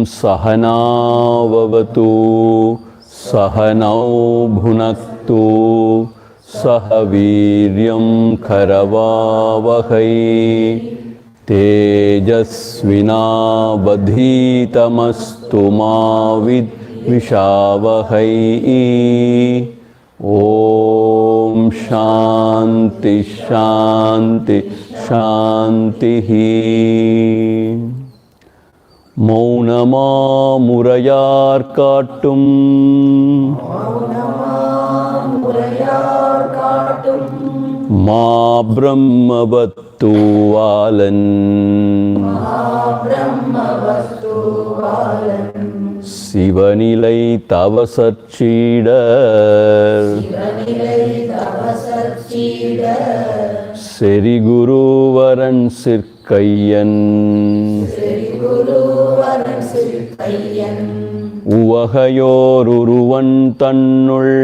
सहनाववतु सहनौ भुनक्तु सह वीर्यं करवावहै तेजस्विनावधीतमस्तु मा विद्विषावहै। ओम शांति शांति शांतिः। மௌனமா முறையார் காட்டும் மா பிரம்மவத்துவாலன் சிவநிலை தவசற்சீடர் செரிகுருவரன் சிற்கையன் உவகையோருருவன் தன்னுள்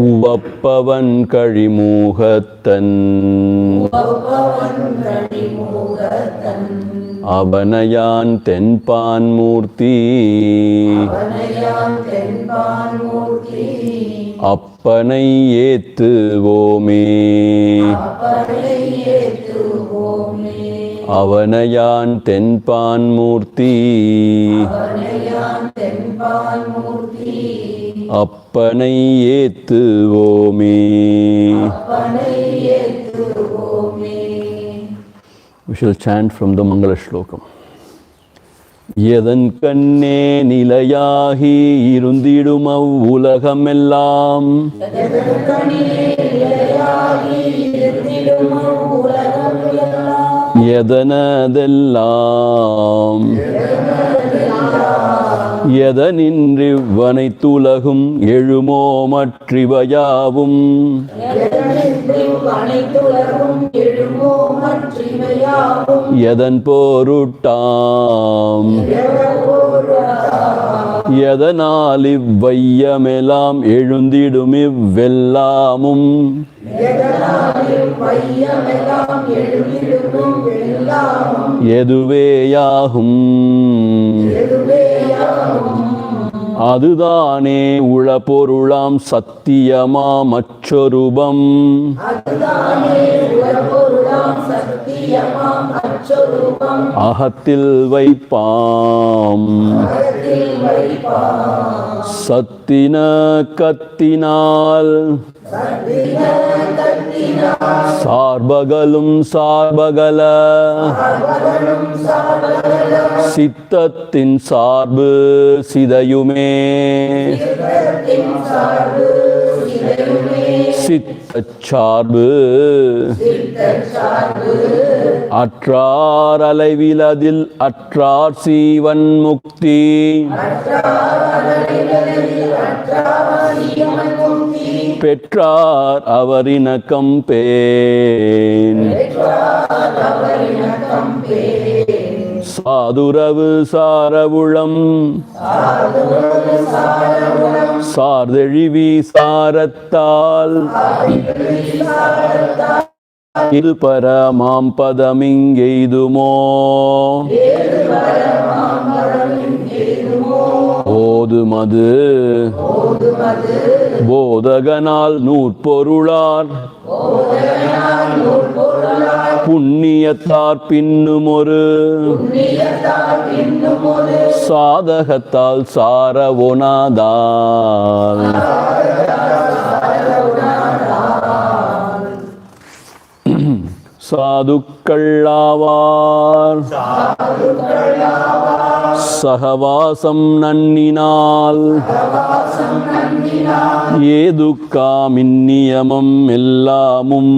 உவப்பவன் கழிமூகத்தன் அவனையான் தென்பான் மூர்த்தி அப்பனை ஏத்துவோமே அவனையான் தென்பான் மூர்த்தி அப்பனை ஏத்துவோமே. We shall chant from the Mangala Shlokam. எதன் கண்ணே நிலையாகி இருந்திடும் அவ்வுலகமெல்லாம் எதனதெல்லாம் எதனின்றிவனைத்துலகும் எழுமோ மற்றிவையாவும் எதன் பொருட்டாம் எதனால் இவ்வையமெல்லாம் எழுந்திடும் இவ்வெல்லாமும் எதுவேயாகும் அதுதானே உள பொருளாம் சத்தியமா மற்றொருபம் அகத்தில் வைப்பாம் சத்தின கத்தினால் சார்பகலும் சார்பகல சித்தத்தின் சார்பு சிதையுமே சித்தச்சார்பு அற்றார் அலைவிலதில் அற்றார் சீவன் முக்தி பெற்றார் அவரினக்கம் பேன் சாதுரவு சாரவுளம் சார்தெழிவி சாரத்தால் இது பரமாம் பதமிங்கெய்துமோ ஓதுமது போதகனால் நூற்பொருளார் புண்ணியத்தார் பின்னும் ஒரு சாதகத்தால் சாரவொனாதால் சாதுக்கள்ளாவார் சகவாசம் நன்னினால் ஏதுக்காமின் நியமம் எல்லாமும்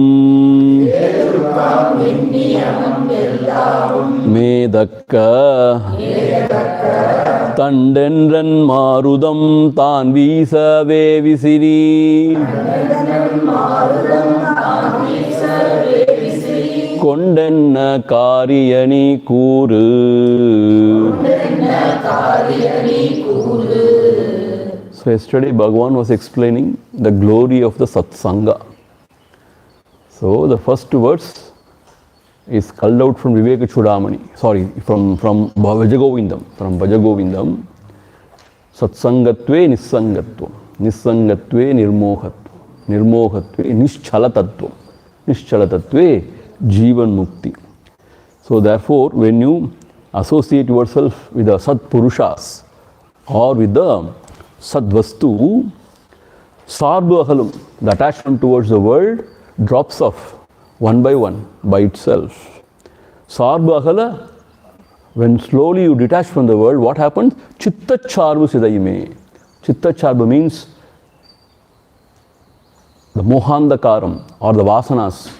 மேதக்க தண்டென்றன் மாருதம் தான் வீசவே விசிறி கொண்டென்ன காரியணி கூறு. So yesterday Bhagavan was explaining the glory of the Satsanga. So the first words is culled out from Viveka Chudamani. Sorry, from Vajagovindam. From Vajagovindam. Satsangatve nissangatvam. Nissangatve nirmohatvam. Nirmohatve nischalatatvam. Nischalatatve jivan mukti. So therefore, when you associate yourself with the Sat Purushas or with the Sadvastu, Sarva Ahalam, the attachment towards the world drops off one by one by itself. Sarva Ahala, when slowly you detach from the world, what happens? Chitta Charva Siddhaime. Chitta Charva means the Mohandakaram or the Vasanas,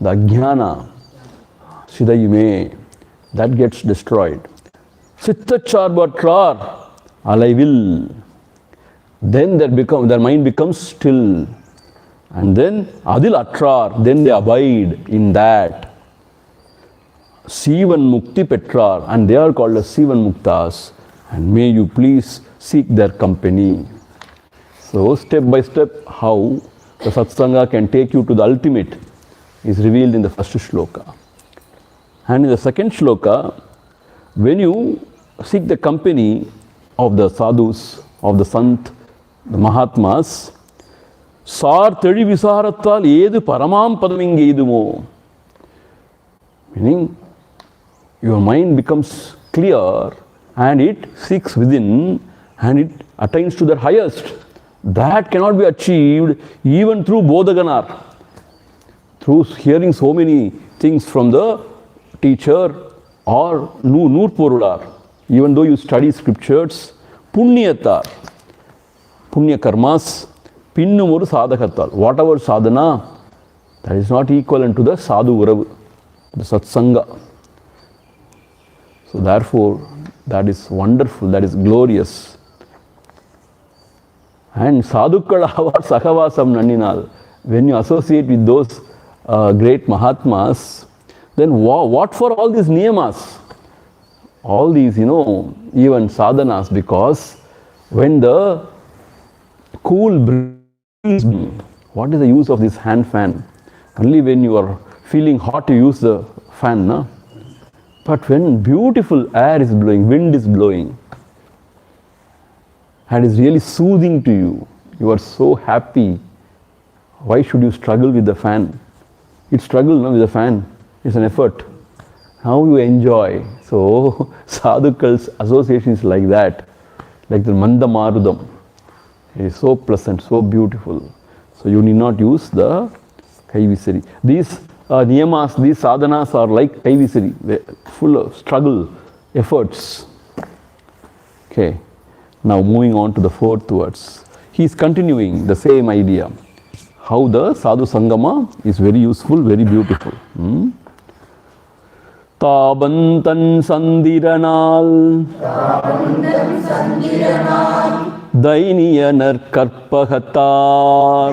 the Ajnana, Siddhaime, that gets destroyed. Chitta Charva Trar, Alaivil. Then their mind becomes still. And then Adil Atrar, then they abide in that. Sivan Mukti Petrar, and they are called as Sivan Muktas. And may you please seek their company. So step by step, how the Satsanga can take you to the ultimate is revealed in the first shloka. And in the second shloka, when you seek the company of the sadhus, of the sant, the Mahatmas, Sar Tedi Visaratal Edu Paramam Padamingeidumo. Meaning, your mind becomes clear and it seeks within and it attains to the highest. That cannot be achieved even through Bodhaganar. Through hearing so many things from the teacher or Nur Porular. Even though you study scriptures, Punyatar, Punya Karmas, Pinnum oru sadhakatal. Whatever sadhana, that is not equivalent to the sadhu uravu, the satsanga. So therefore, that is wonderful, that is glorious. And sadhukkal avar sakavasam nanninal. When you associate with those great Mahatmas, then what for all these niyamas? All these, even sadhanas, because when the cool breeze, what is the use of this hand fan? Only when you are feeling hot you use the fan, no? But when beautiful air is blowing, wind is blowing, and is really soothing to you, you are so happy. Why should you struggle with the fan? It's struggle, no, with the fan. It's an effort. How you enjoy. So sadhukal's association is like that, like the Manda Marudam. It is so pleasant, so beautiful. So you need not use the Kaivisari. These niyamas, these sadhanas are like Kaivisari. They're full of struggle, efforts. Okay. Now moving on to the fourth words. He is continuing the same idea. How the Sadhu Sangama is very useful, very beautiful. Tabantan Sandiranal Dainiyanar Karpagatar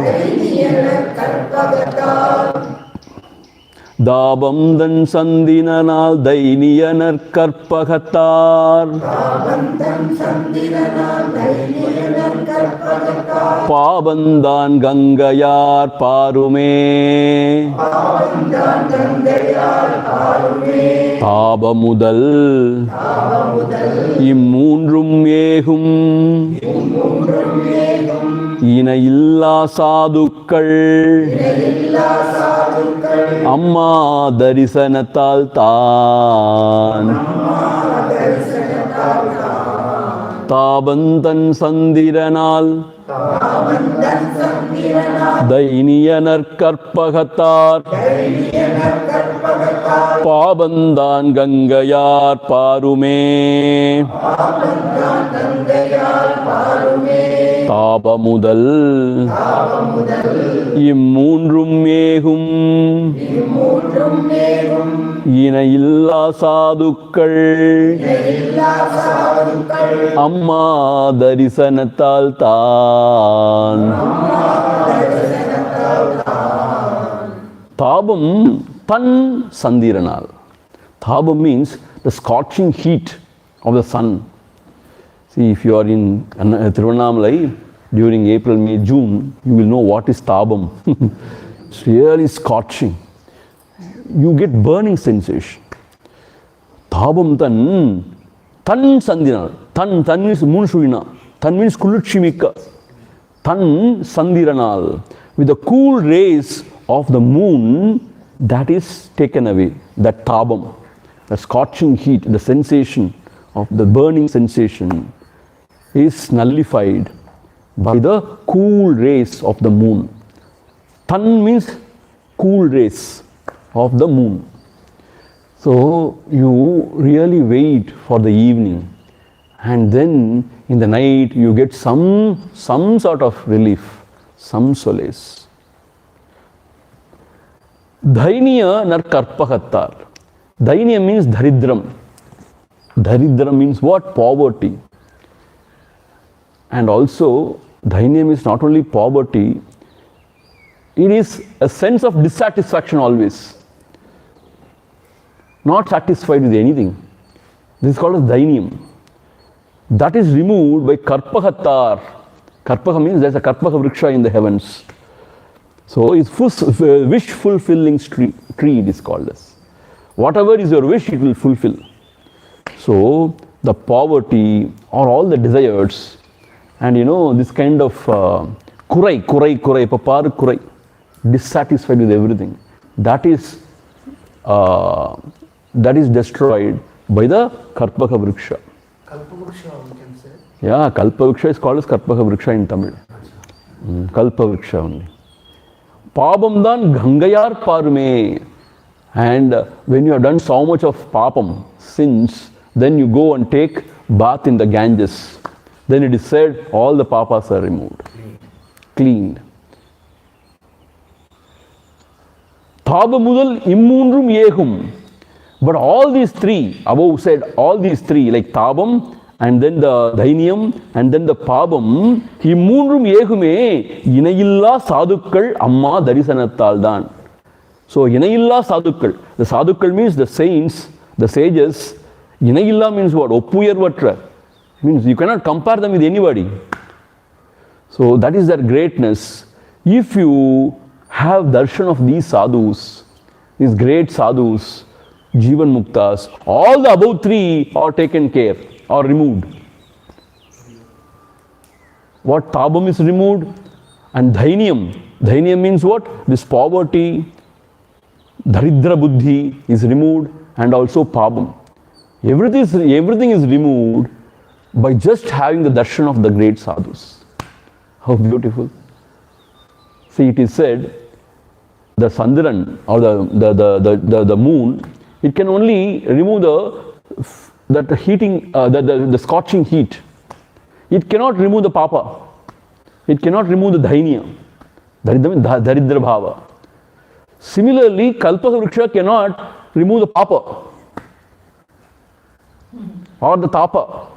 Dabamdan Sandinanal Dainiyanar Karpagatar Pabandan Gangayar Parume Tabamudal Immoonrum Ehum Inayilla Sadhukkal Amma Darisanatal Taan Tabantan Sandiranal Dainiyanar Karpagatar Pabandan Gangayar Parume Tabamudal Immoonrum Ehum Inayilla Sadhukkal Amma Darisanatal Taan Tabam Tan Sandiranal. Tabam means the scorching heat of the sun. See, if you are in Tiruvannamalai during April, May, June, you will know what is Tabam. It's really scorching. you get burning sensation. Tabam tan sandinal. Tan means moonshurina. Tan means kulutshimika. Tan sandiranal. With the cool rays of the moon, that is taken away. That tabam, the scorching heat, the sensation of the burning sensation is nullified by the cool rays of the moon. Tan means cool rays of the moon. So you really wait for the evening, and then in the night you get some sort of relief, some solace. Dhainya nar karpahattar. Dhainya means dharidram. Dharidram means what? Poverty. And also, dhainya means not only poverty, it is a sense of dissatisfaction always. Not satisfied with anything. This is called as dhainyam. That is removed by karpahattar. Karpaha means there is a karpaha vriksha in the heavens. So it's wish fulfilling tree it is called as. Whatever is your wish, it will fulfill. So the poverty or all the desires, and this kind of kurai, dissatisfied with everything, that is destroyed by the karpaka vriksha. Kalpavriksha, we can say. Yeah, kalpavriksha is called as karpaka vriksha in Tamil. Kalpavriksha only. Papam dan gangayar parume. And when you have done so much of papam, sins, then you go and take bath in the Ganges. Then it is said all the papas are removed, cleaned. Thabamudal immundrum yehum. But all these three, above said, all these three, like Tabam, and then the Dhainyam, and then the Pabam, immundrum yehume, inayilla sadhukkal amma darisanathal dan. So, inayilla sadhukkal. The sadhukkal means the saints, the sages. Inayilla means what? Oppuyarvatra. Means you cannot compare them with anybody. So, that is their greatness. If you have darshan of these sadhus, these great sadhus, Jivan Muktas, all the above three are taken care or removed. What? Tabam is removed, and Dhainyam. Dhainyam means what? This poverty, Dharidra Buddhi is removed, and also Pabam. Everything is removed by just having the darshan of the great sadhus. How beautiful. See, it is said, the Sandaran or the moon, it can only remove the heating, the scorching heat. It cannot remove the papa. It cannot remove the dhainya. Daridra bhava. Similarly, kalpaka vriksha cannot remove the papa or the tapa.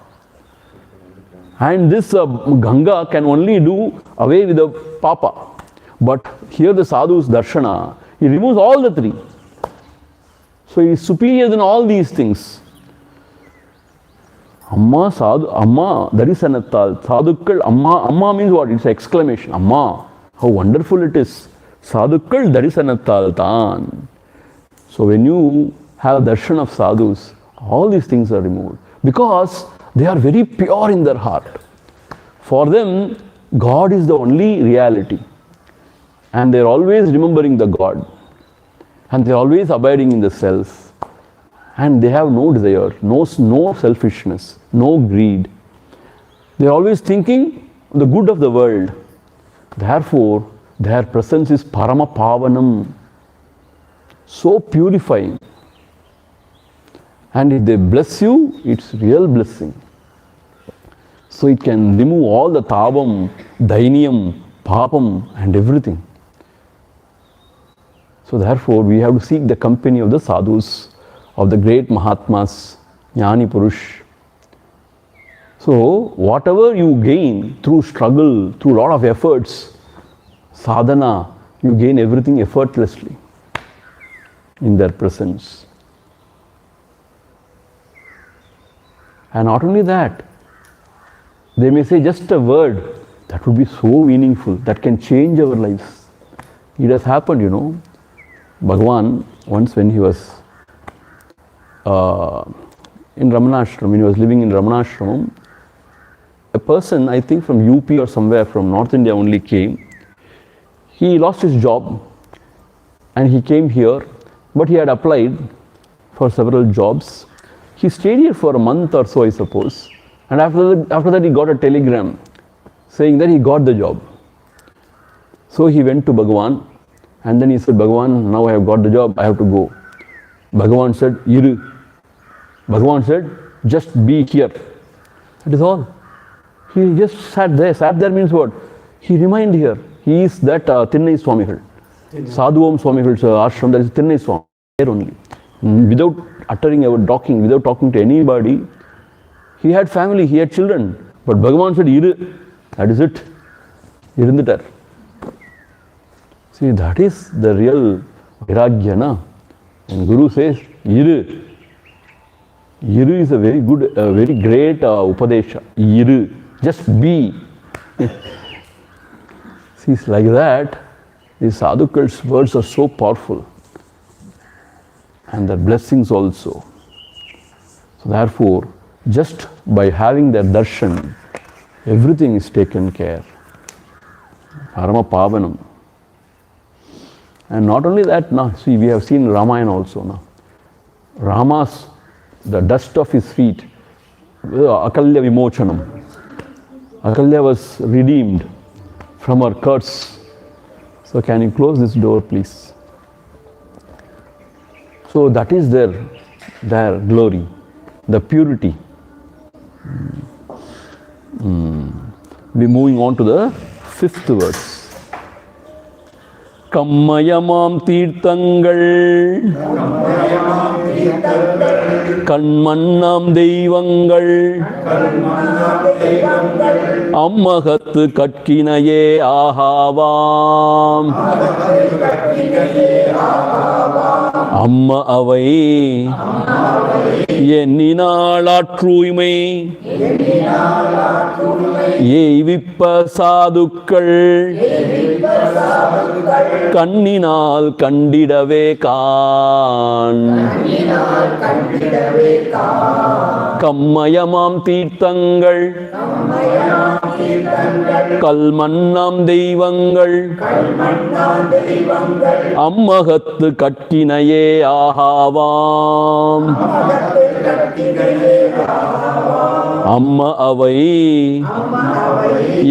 And this Ganga can only do away with the papa. But here the sadhu's darshana, he removes all the three. So he is superior than all these things. Amma sadhu, Amma darisanathal, sadhukkal, Amma means what? It's an exclamation. Amma, how wonderful it is. Sadhukkal darisanathal tan. So when you have darshan of sadhus, all these things are removed. Because they are very pure in their heart. For them, God is the only reality. And they are always remembering the God. And they are always abiding in the self. And they have no desire, no selfishness, no greed. They are always thinking the good of the world. Therefore, their presence is Parama Pavanam, so purifying. And if they bless you, it's real blessing. So it can remove all the Tabam, Dhainyam, Papam, and everything. So therefore, we have to seek the company of the sadhus, of the great Mahatmas, Jnani Purush. So whatever you gain through struggle, through a lot of efforts, sadhana, you gain everything effortlessly in their presence. And not only that, they may say just a word that would be so meaningful, that can change our lives. It has happened, Bhagavan once when he was in Ramanashram, when he was living in Ramanashram, a person, I think from UP or somewhere from North India only came. He lost his job and he came here, but he had applied for several jobs. He stayed here for a month or so, I suppose. And after that he got a telegram saying that he got the job. So he went to Bhagavan and then he said, Bhagavan, now I have got the job, I have to go. Bhagavan said, Iru. Bhagavan said, just be here. That is all. He just sat there. Sat there means what? He remained here. He is that Thinnai Swamigal. Sadhuvam Swamigal's ashram, that is Thinnai Swami. There only. Without uttering a word, without talking to anybody. He had family, he had children. But Bhagavan said, Iru. That is it. Irunditar. See, that is the real Vairagya, na? And Guru says, Iru. Iru is a very good, very great Upadesha. Iru. Just be. See, it's like that. These sadhukas' words are so powerful. And their blessings also. So therefore, just by having their darshan, everything is taken care. Parama Pavanam. And not only that, see, we have seen Ramayana also. Rama's, the dust of his feet, Akalya Vimochanam. Akalya was redeemed from her curse. So can you close this door, please? So that is their glory, the purity. We're moving on to the 5th verse. Kammayamam Tirthangal Kanmannam Deivangal Ammahathu Katkinaye Ahavam Amma Avai Yenninal Atruyமை Eivippa Sadhukkal கண்ணினால் கண்டிடவே Khan கம்மயமாம் தீர்த்தங்கள் கல்மன்னாம் தெய்வங்கள் அம்மகத்து கட்டினையே ஆகாவாம் அம்ம அவை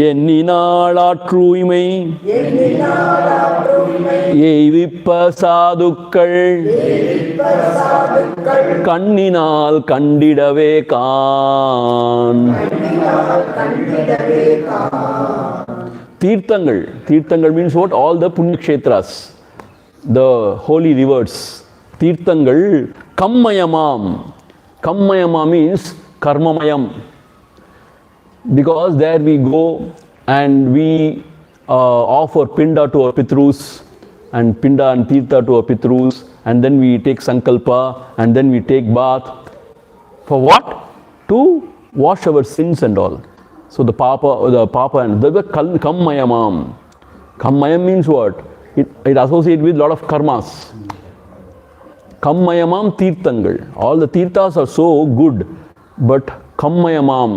எண்ணினாள் ஆற்றூய்மை எய்விப்ப சாதுக்கள் கண்ணினால் கண்டிடவே Khan. Tirthangal means what? All the Punya Kshetras, the holy rivers. Tirthangal, Kammayamam. Kammayama means Karmamayam. Because there we go and we offer Pinda to our Pitrus, and Pinda and Tirtha to our Pitrus, and then we take Sankalpa, and then we take bath. For what? To wash our sins and all. So the Papa and the Kammayamam. Kammayam means what? It associates with a lot of karmas. Kammayamam Tirthangal. All the Tirthas are so good, but Kammayamam,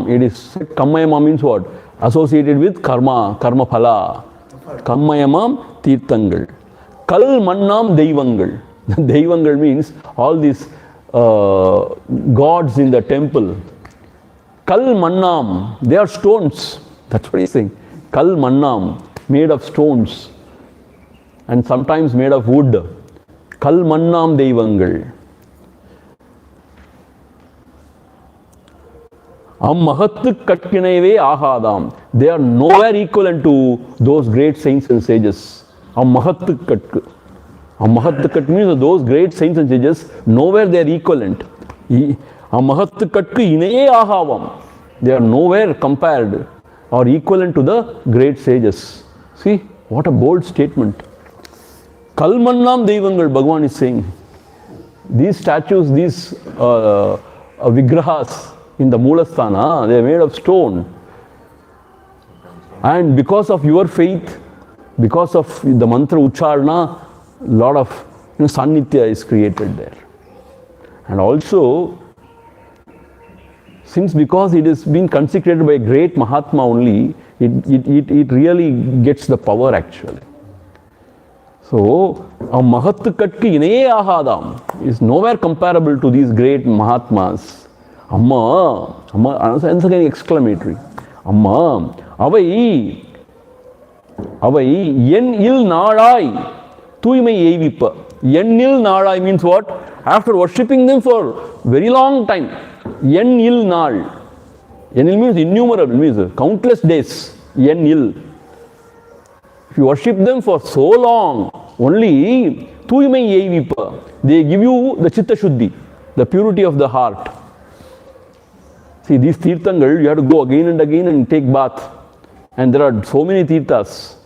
Kammayamam means what? Associated with karma phala. Kammayamam Tirthangal. Kal Mannam Deivangal. Deivangal means all these gods in the temple. Kal Mannam, they are stones. That's what he's saying. Kal Mannam, made of stones and sometimes made of wood. Kal Mannam Deivangal. Ammahattu Katkinaive Ahadam. They are nowhere equivalent to those great saints and sages. Ammahattu Katku. Ammahattu Kat means those great saints and sages, nowhere they are equivalent. Ammahattu Katku Inaye Ahavam. They are nowhere compared or equivalent to the great sages. See, what a bold statement. Kalmannam Deivangal, Bhagavan is saying. These statues, these vigrahas in the Moolasthana, they are made of stone. And because of your faith, because of the mantra Ucharana, lot of Sannitya is created there. And also, since because it is being consecrated by a great Mahatma only, it really gets the power actually. So, a Mahatukatki ine ahadam is nowhere comparable to these great Mahatmas. Amma, once again exclamatory. Amma, avai yen il nadai tuimai eivippa. Yen il nadai means what? After worshipping them for very long time. Yen il naal. Yen il means innumerable, means countless days. Yen il. If you worship them for so long, only tuimai eivippa. They give you the chitta shuddhi, the purity of the heart. See, these tirthangal, you have to go again and again and take bath. And there are so many tirthas.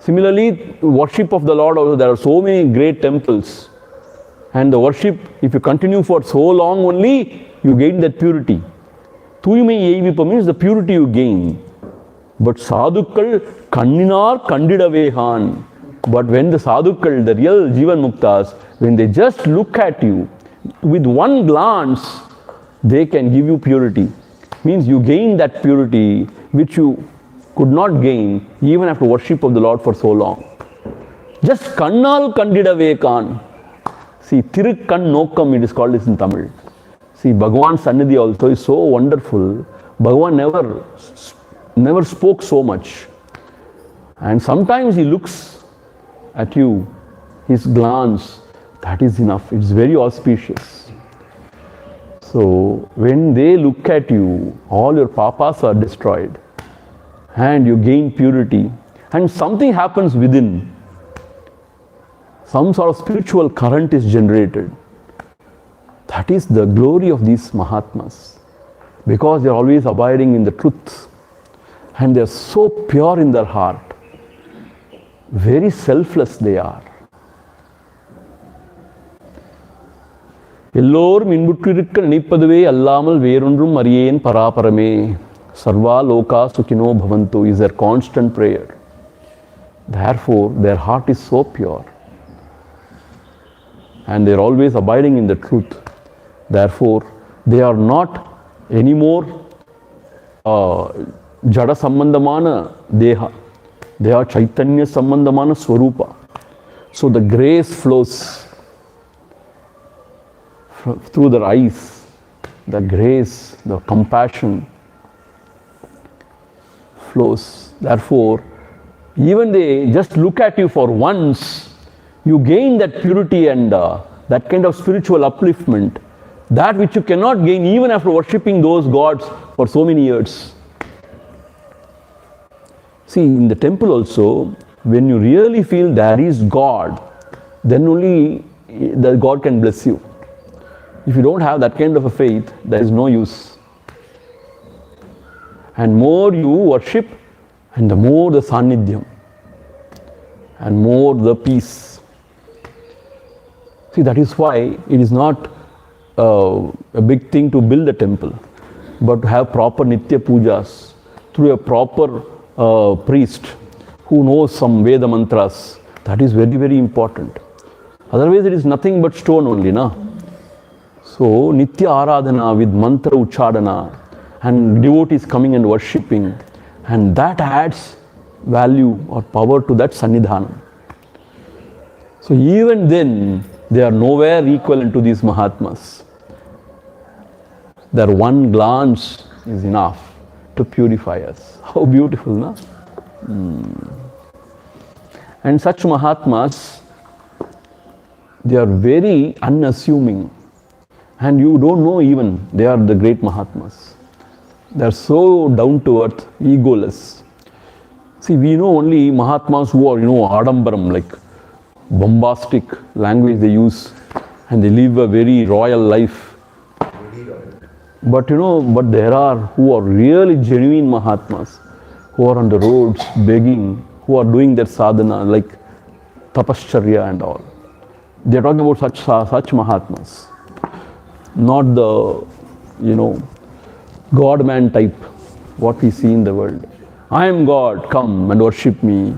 Similarly, worship of the Lord also, there are so many great temples. And the worship, if you continue for so long only, you gain that purity. Tuimai eivippa means the purity you gain. But sadhukkal kanninar kandidavehan. But when the sadhukkal, the real Jivan Muktas, when they just look at you, with one glance, they can give you purity. Means you gain that purity which you could not gain even after worship of the Lord for so long. Just kannal kandidavekan. See, Tirukkan Nokkam, it is called this in Tamil. See, Bhagavan's Sannidhi also is so wonderful. Bhagavan never spoke so much. And sometimes he looks at you, his glance, that is enough. It's very auspicious. So, when they look at you, all your papas are destroyed. And you gain purity. And something happens within. Some sort of spiritual current is generated. That is the glory of these Mahatmas. Because they are always abiding in the truth. And they are so pure in their heart. Very selfless they are. எல்லோரும் இன்புற்றிருக்க நினைப்பதுவே அல்லாமல் வேறொன்றும் அறியேன் பராபரமே. Sarva loka sukhino bhavantu is their constant prayer. Therefore, their heart is so pure. And they are always abiding in the truth. Therefore, they are not anymore jada sambandhamana deha. They are chaitanya sambandhamana swarupa. So the grace flows through their eyes, the grace, the compassion flows. Therefore, even they just look at you for once, you gain that purity and that kind of spiritual upliftment, that which you cannot gain even after worshipping those gods for so many years. See, in the temple also, when you really feel there is God, then only the God can bless you. If you don't have that kind of a faith, there is no use. And more you worship, and the more the Sannidhyam, and more the peace. See, that is why it is not a big thing to build a temple, but to have proper Nitya Pujas through a proper priest who knows some Veda mantras. That is very, very important. Otherwise, it is nothing but stone only, na? So, Nitya Aradhana with mantra uchadana, and devotees coming and worshipping, and that adds value or power to that Sannidhanam. So, even then, they are nowhere equivalent to these Mahatmas. Their one glance is enough to purify us. How beautiful, no? And such Mahatmas, they are very unassuming. And you don't know even they are the great Mahatmas. They are so down to earth, egoless. See, we know only Mahatmas who are, Adambaram, like bombastic language they use, and they live a very royal life. But but there are who are really genuine Mahatmas, who are on the roads begging, who are doing their sadhana like tapascharya and all. They are talking about such Mahatmas. Not the, God-man type, what we see in the world. I am God, come and worship me.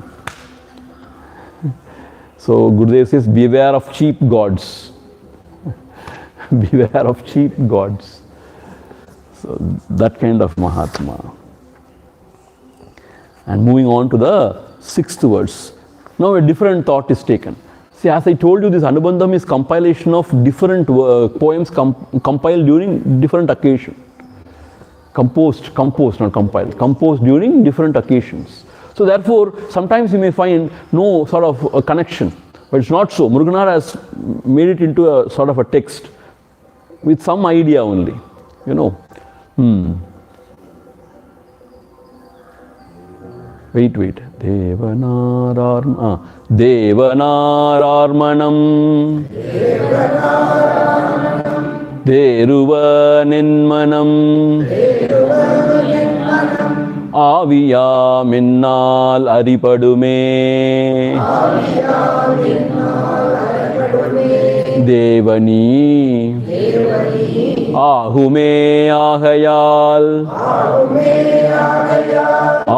So Gurudev says, beware of cheap gods. Beware of cheap gods. So that kind of Mahatma. And moving on to the 6th verse. Now a different thought is taken. See, as I told you, this Anubandham is compilation of different poems compiled during different occasions. Composed, not compiled. Composed during different occasions. So therefore, sometimes you may find no sort of a connection. But it's not so. Muruganar has made it into a sort of a text with some idea only. You know. Wait. Devanararmanam Deruvanenmanam Aviyam ennal aripadume Devani ஆகுமே ஆகையால்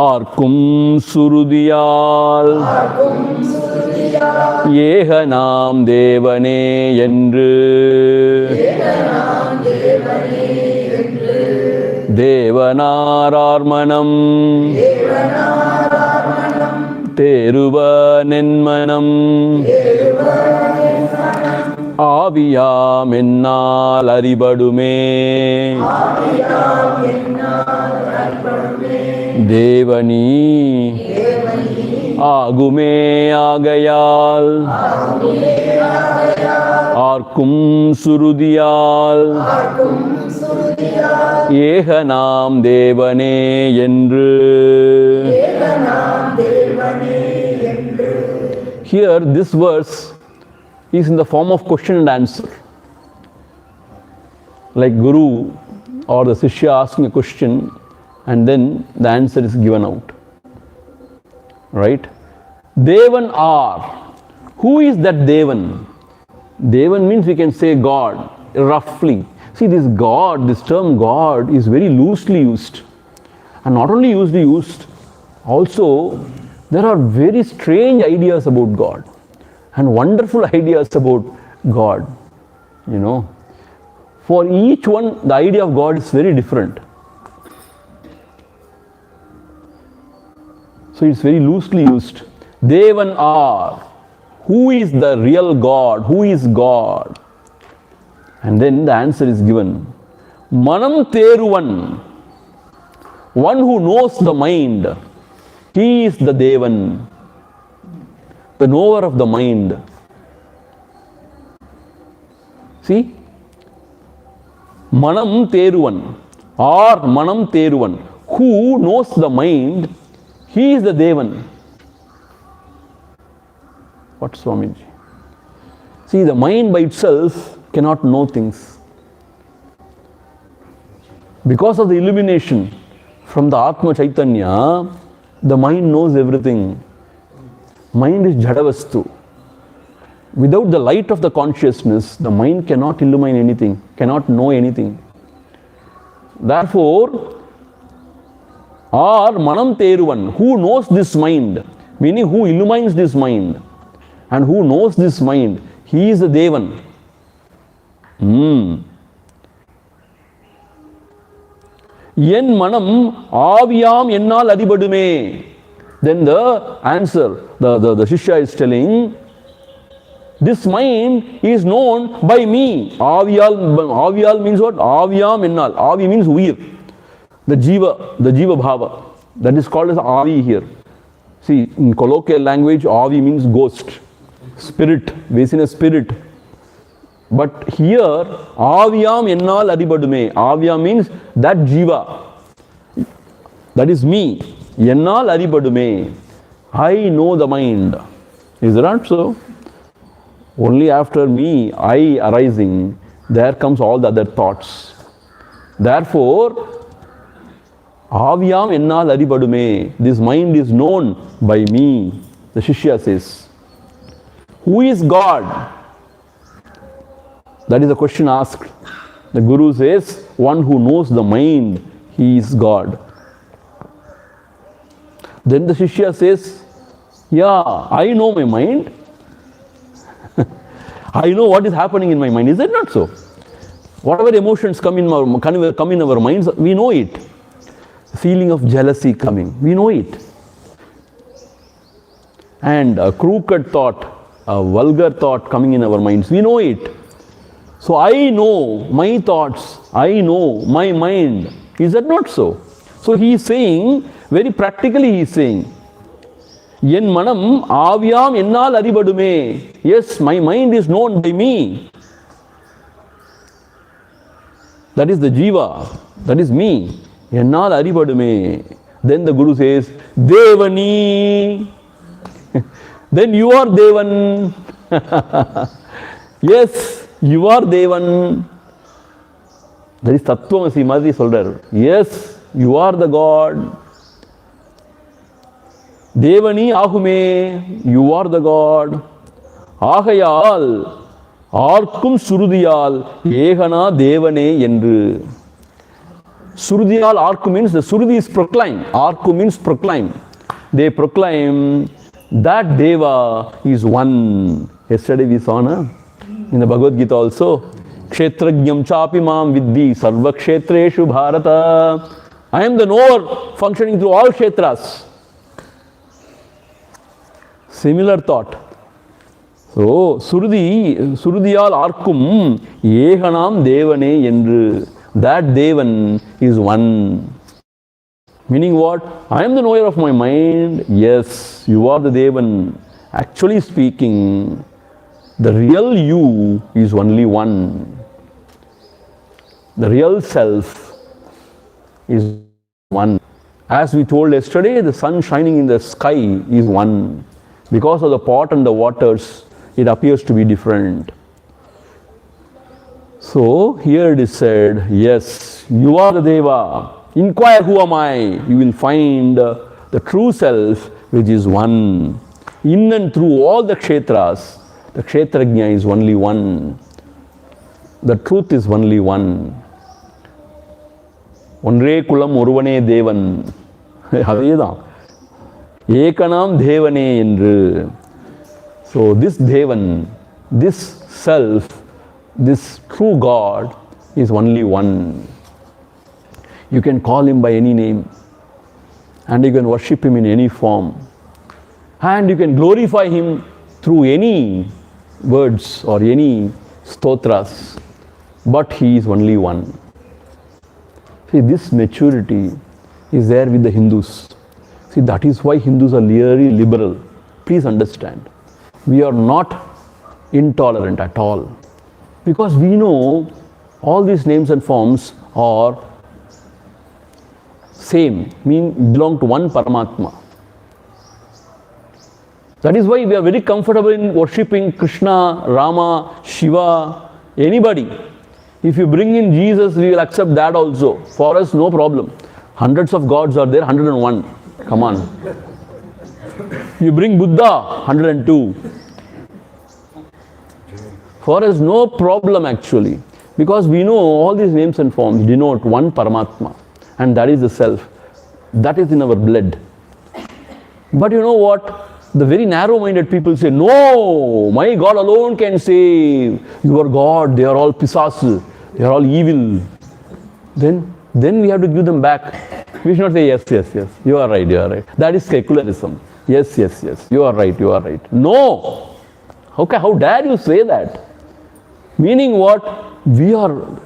ஆர்க்கும் சுருதியால் ஏக நாம் தேவனே என்று தேவனாரார்மணம் தேருவ நென்மனம் ஆவியாம் என்னால் அறிபடுமே தேவனி ஆகுமே ஆகையால் ஆர்க்கும் சுருதியால் ஏக நாம் தேவனே என்று. Here this verse is in the form of question and answer. Like Guru or the Sishya asking a question and then the answer is given out. Right? Devan are. Who is that Devan? Devan means we can say God, roughly. See, this God, this term God is very loosely used. And not only loosely used, also there are very strange ideas about God. And wonderful ideas about God, you know. For each one, the idea of God is very different. So it's very loosely used. Devan are. Who is the real God? Who is God? And then the answer is given. Manam Teruvan. One who knows the mind. He is the Devan. The knower of the mind. See? Manam Teruvan or Manam Teruvan. Who knows the mind, he is the Devan. What, Swamiji? See, the mind by itself cannot know things. Because of the illumination from the Atma Chaitanya, the mind knows everything. Mind is Jadavastu. Without the light of the consciousness, the mind cannot illumine anything, cannot know anything. Therefore, or Manam Teruvan, who knows this mind, meaning who illumines this mind, and who knows this mind, he is the Devan. Yen manam aviyam ennal adibadume. Then the answer, the Shishya is telling, this mind is known by me. Aviyal means what? Aviyam ennal. Avi means weir. The jiva bhava. That is called as avi here. See, in colloquial language, avi means ghost, spirit, based in a spirit. But here, aviyam ennal adibadume. Avya means that jiva. That is me. Ennal aripadume. I know the mind. Is it not so? Only after me, I arising, there comes all the other thoughts. Therefore, Avyam ennal aripadume. This mind is known by me. The Shishya says. Who is God? That is the question asked. The Guru says, one who knows the mind, he is God. Then the Shishya says, yeah, I know my mind. I know what is happening in my mind. Is it not so? Whatever emotions come in our minds, we know it. Feeling of jealousy coming, we know it. And a crooked thought, a vulgar thought coming in our minds, we know it. So I know my thoughts, I know my mind. Is that not so? So he is saying, very practically he is saying, என் மனம் ஆவியாம் என்னால் அறிபடுமே. Yes, my mind is known by me. That is the jiva, that is me. என்னால் அறிபடுமே. Then the Guru says, Devani. Then you are Devan. Yes, you are Devan. That is Tattvamasi மாதிரி சொல்றார். Yes, you are the God. தேவனி ஆகுமே, you are the God. ஆகையால் ஆர்க்கும் சுருதியால் ஏகனா தேவனே என்று. சுருதியால் ஆர்க்கும் means the Surudi is proclaim. Arku means proclaim. They proclaim that Deva is one. Yesterday we saw in the Bhagavad Gita also. Kshetrajnam chapi mam vidhi sarva kshetreshu bharata. I am the knower functioning through all kshetras. Similar thought. So, Surudiyal Arkum Yehanam Devane Yendru. That Devan is one. Meaning what? I am the knower of my mind. Yes, you are the Devan. Actually speaking, the real you is only one. The real self is one. As we told yesterday, the sun shining in the sky is one. Because of the pot and the waters, it appears to be different. So here it is said, yes, you are the Deva. Inquire who am I. You will find the true self which is one. In and through all the kshetras, the kshetrajna is only one. The truth is only one. Onre kulam oruvane devan. Adedhaan. Ekanam Devane Endru. So this Devan, this self, this true God is only one. You can call him by any name and you can worship him in any form and you can glorify him through any words or any stotras, but he is only one. See, this maturity is there with the Hindus. See, that is why Hindus are really liberal. Please understand. We are not intolerant at all. Because we know all these names and forms are same, belong to one Paramatma. That is why we are very comfortable in worshipping Krishna, Rama, Shiva, anybody. If you bring in Jesus, we will accept that also. For us, no problem. Hundreds of gods are there, 101. Come on. You bring Buddha, 102. For us, no problem actually. Because we know all these names and forms denote one Paramatma. And that is the self. That is in our blood. But you know what? The very narrow-minded people say, no, my God alone can save. Your God, they are all pisas. They are all evil. Then we have to give them back. We should not say, yes, yes, yes, you are right, you are right. That is secularism. Yes, yes, yes, you are right, you are right. No! How dare you say that? Meaning what? We are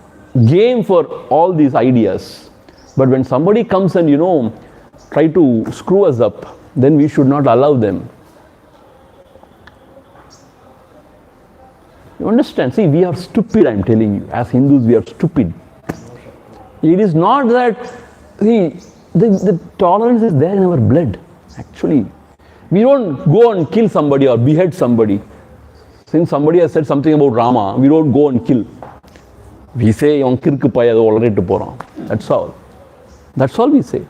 game for all these ideas. But when somebody comes and, try to screw us up, then we should not allow them. You understand? See, we are stupid, I am telling you. As Hindus, we are stupid. It is not that, see, the tolerance is there in our blood, actually. We don't go and kill somebody or behead somebody. Since somebody has said something about Rama, we don't go and kill. We say, that's all. That's all we say.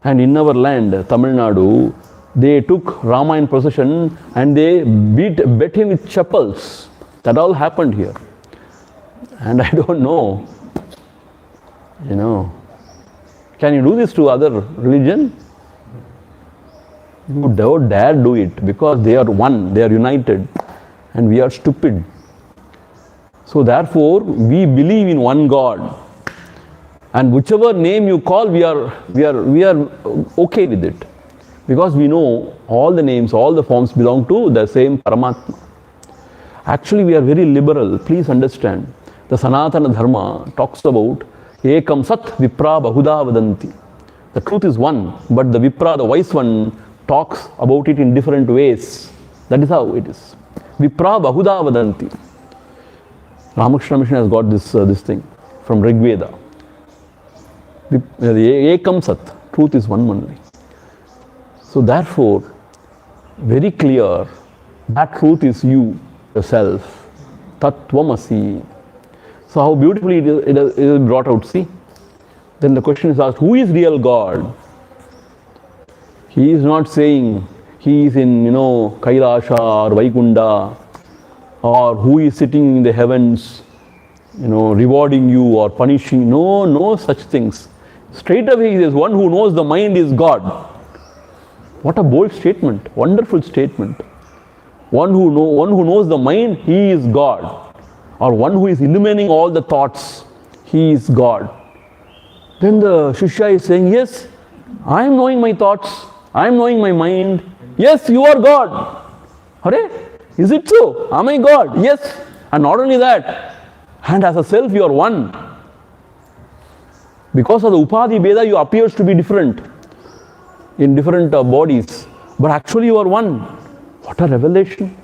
And in our land, Tamil Nadu, they took Rama in procession and they beat him with chappals. That all happened here. And I don't know. Can you do this to other religion? You don't dare do it because they are one, they are united. and we are stupid. So therefore, we believe in one God. And whichever name you call, we are okay with it. Because we know all the names, all the forms belong to the same Paramatma. Actually, we are very liberal. Please understand. The Sanatana Dharma talks about Ekam Sat Vipra Bahuda Vadanti. The truth is one, but the Vipra, the wise one, talks about it in different ways. That is how it is. Vipra Bahuda Vadanti. Ramakrishna Mission has got this thing from Rig Veda. The Ekam Sat, truth is one only. So therefore, very clear, that truth is you, yourself. Tattvamasi. So how beautifully it is brought out, see? Then the question is asked, who is real God? He is not saying he is in, Kailasha or Vaikunda, or who is sitting in the heavens, rewarding you or punishing. No such things. Straight away he says, one who knows the mind is God. What a bold statement, wonderful statement. One who knows the mind, he is God. Or one who is illuminating all the thoughts, he is God. Then the Shishya is saying, yes, I am knowing my thoughts, I am knowing my mind. Yes, you are God. Hare, is it so? Am I God? Yes. And not only that, and as a self you are one. Because of the Upadhi Bheda, you appears to be different in different bodies. But actually you are one. What a revelation.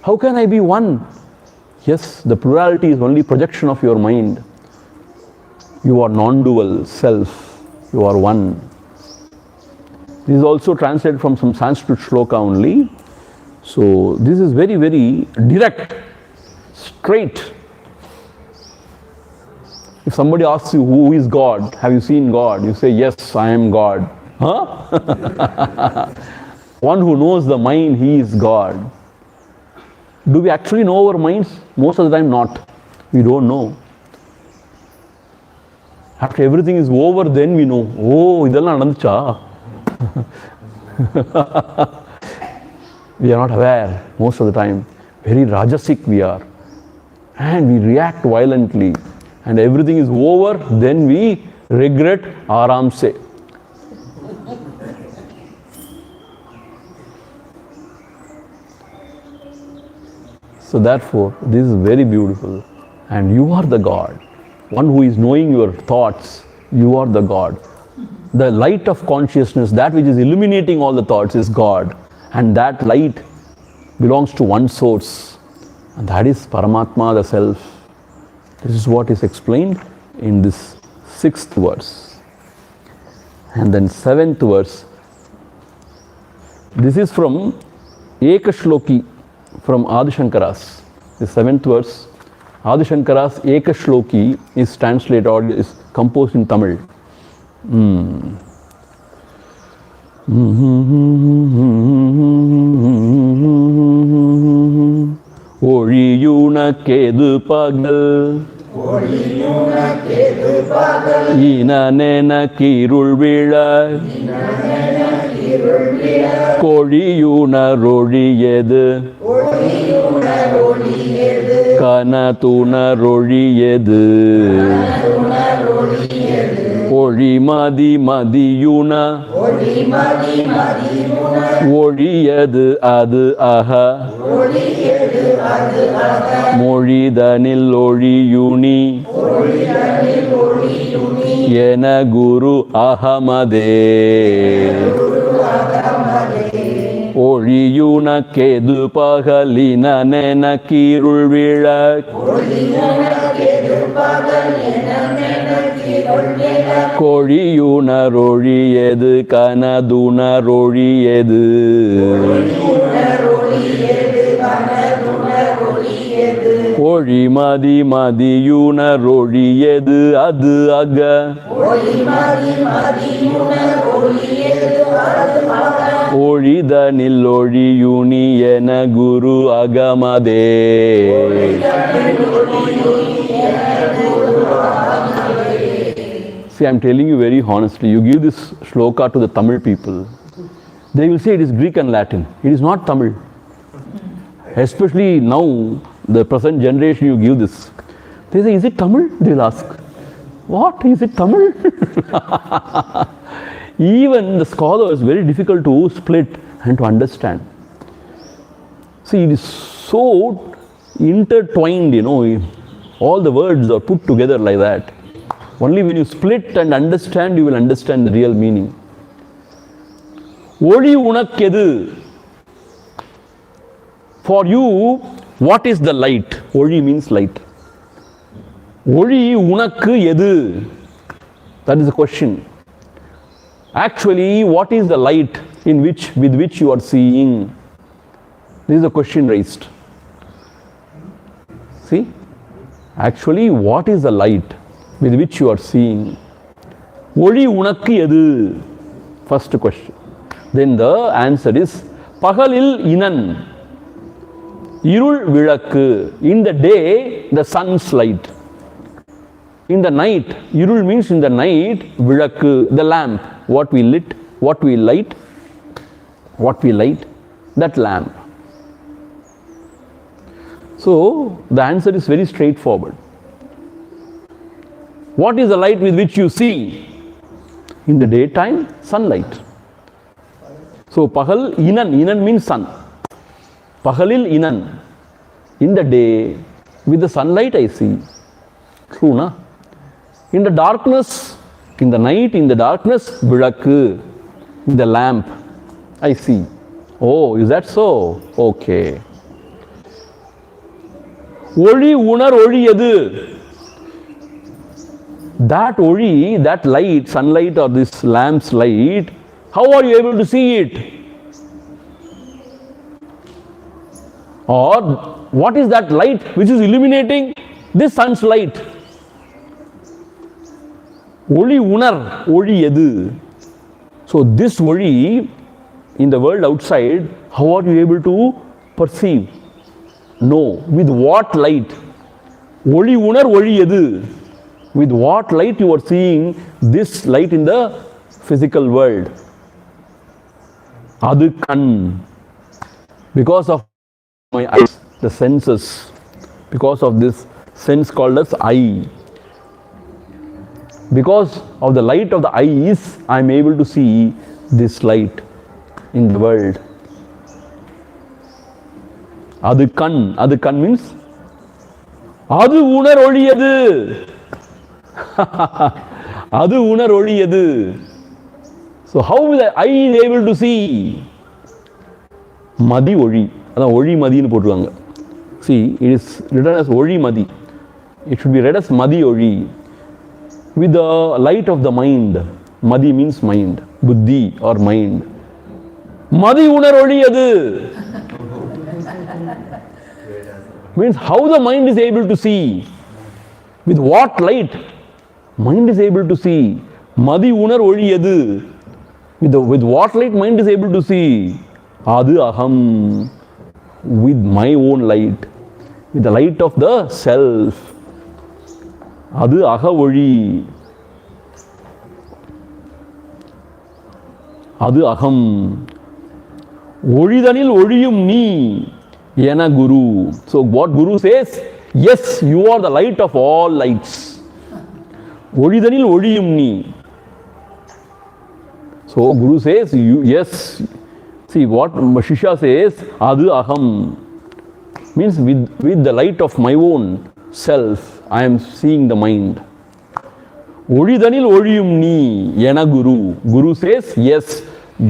How can I be one? Yes, the plurality is only projection of your mind. You are non-dual self. You are one. This is also translated from some Sanskrit shloka only. So this is very, very direct, straight. If somebody asks you, who is God? Have you seen God? You say, yes, I am God. Huh? One who knows the mind, he is God. Do we actually know our minds? Most of the time not. We don't know. After everything is over, then we know. Oh, idella nadancha. We are not aware most of the time. Very rajasic we are. And we react violently. And everything is over, then we regret aaram se. So therefore, this is very beautiful. And you are the God. One who is knowing your thoughts, you are the God. The light of consciousness, that which is illuminating all the thoughts, is God. And that light belongs to one source. And that is Paramatma, the Self. This is what is explained in this 6th verse. And then 7th verse. This is from Ekashloki, from Adi Shankaras. The 7th verse. Adi Shankaras Ekashloki is translated or is composed in Tamil. Oriyunakedu pagal Inanena kirul vila Koriyuna roliyedu Kanatuna roliyedu Olimadi madiyuna Oliyadu adu aha Moridanil oliyuni Yena guru ahamade Oliyuna kedu pagalina nena kirul vilak Koriyuna roliyedu kanaduna roliyedu Olimadi madiyuna roliyedu adu aga Olidanil oliyuni yena guru agamade See, I am telling you very honestly, you give this shloka to the Tamil people, they will say it is Greek and Latin. It is not Tamil. Especially now, the present generation, you give this. They say, is it Tamil? They will ask. What? Is it Tamil? Even the scholar is very difficult to split and to understand. See, it is so intertwined, all the words are put together like that. Only when you split and understand, you will understand the real meaning. ஒளி உனக்கெது? For you, what is the light? ஒளி means light. ஒளி உனக்கு எது? That is the question. Actually, what is the light with which you are seeing? This is the question raised. See? Actually, what is the light with which you are seeing? ஒளி உனக்கு எது? First question. Then the answer is பகலில் இனன், இருள் விளக்கு. In the day, the sun's light. In the night, இருள் means in the night, விளக்கு, the lamp. What we light, that lamp. So, the answer is very straightforward. What is the light with which you see? In the daytime, sunlight. So, பகல் இனன், இனன் means sun. பகலில் இனன். In the day, with the sunlight I see. True, na? In the darkness, in the night, in the darkness, விளக்கு, the lamp, I see. Oh, is that so? Okay. ஒளி உணர் ஒளி எது? That ஒளி, that light, sunlight or this lamp's light, how are you able to see it? Or what is that light which is illuminating this sun's light? ஒளி உணர் ஒளி எது? So this ஒளி in the world outside, how are you able to perceive? No. With what light? ஒளி உணர் ஒளி எது? With what light you are seeing this light in the physical world? அது கண். Because of my eyes, the senses. Because of this sense called as eye. Because of the light of the eyes, I am able to see this light in the world. அது கண். அது கண் means அது உணர் ஒளி எது? அது உணர் ஒளி எது? So how will the eye is able to see? மதி ஒளி. அதான் ஒளி மதின்னு போட்டுருவாங்க. See, it is written as ஒளி மதி. It should be read as மதி ஒளி. With the light of the mind. Mathi means mind. புத்தி or mind. மதி உணர் ஒளி எது? Means how the mind is able to see. With what light mind is able to see. மதி உணர் ஒளி எது? With what light mind is able to see. அது அகம். With my own light. With the light of the self. அது அக ஒளி. அது அகம். ஒளிதனில் ஒளியும் நீ என குரு. So what Guru says? Yes, you are the light of all lights. ஒளிதனில் ஒளியும் நீ. So Guru says, yes. See what Shishya says, adu aham. Means with the light of my own self, I am seeing the mind. ஒளிதனில் ஒளியும் நீ என குரு. Guru says, yes,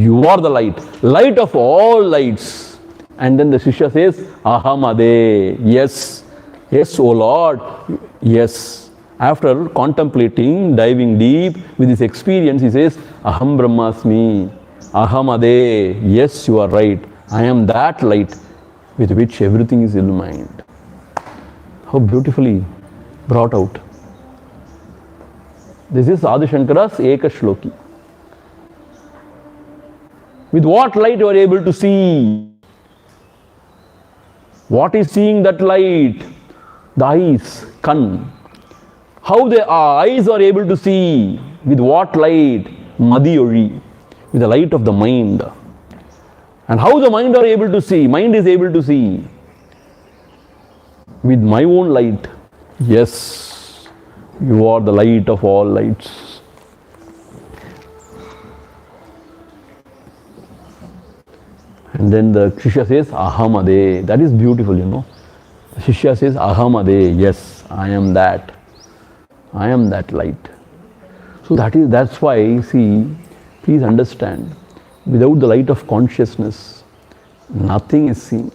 you are the light. Light of all lights. And then the Shishya says, aham ade. Yes. Yes, O Lord. Yes. After contemplating, diving deep with his experience, he says, aham brahmasmi. Aham ade. Yes, you are right. I am that light with which everything is illumined. How beautifully brought out. This is Adi Shankara's Eka Shloki. With what light you are able to see? What is seeing that light? The eyes, kan. How the eyes are able to see? With what light? Madiyori. With the light of the mind. And how the mind are able to see? Mind is able to see with my own light. Yes, you are the light of all lights. And then the Shishya says, Ahamade. That is beautiful, you know. Shishya says, Ahamade. Yes, I am that. I am that light. So that's why, see, please understand, without the light of consciousness, nothing is seen.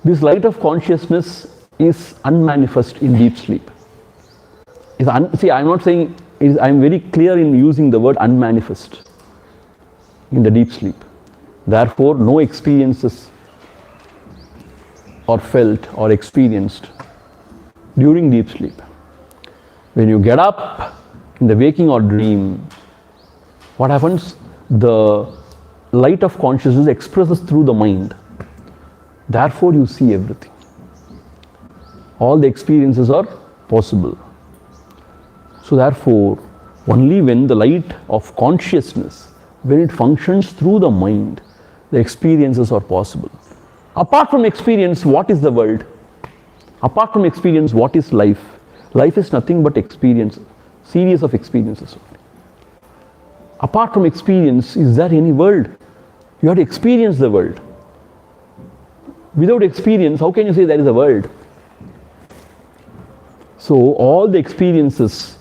This light of consciousness is unmanifest in deep sleep. See, I'm not saying, I'm very clear in using the word unmanifest in the deep sleep. Therefore, no experiences are felt or experienced during deep sleep. When you get up in the waking or dream, what happens? The light of consciousness expresses through the mind. Therefore, you see everything. All the experiences are possible. So therefore, only when the light of consciousness, when it functions through the mind, the experiences are possible. Apart from experience, what is the world? Apart from experience, what is life? Life is nothing but experience, series of experiences. Apart from experience, is there any world? You have to experience the world. Without experience, how can you say there is a world? So all the experiences,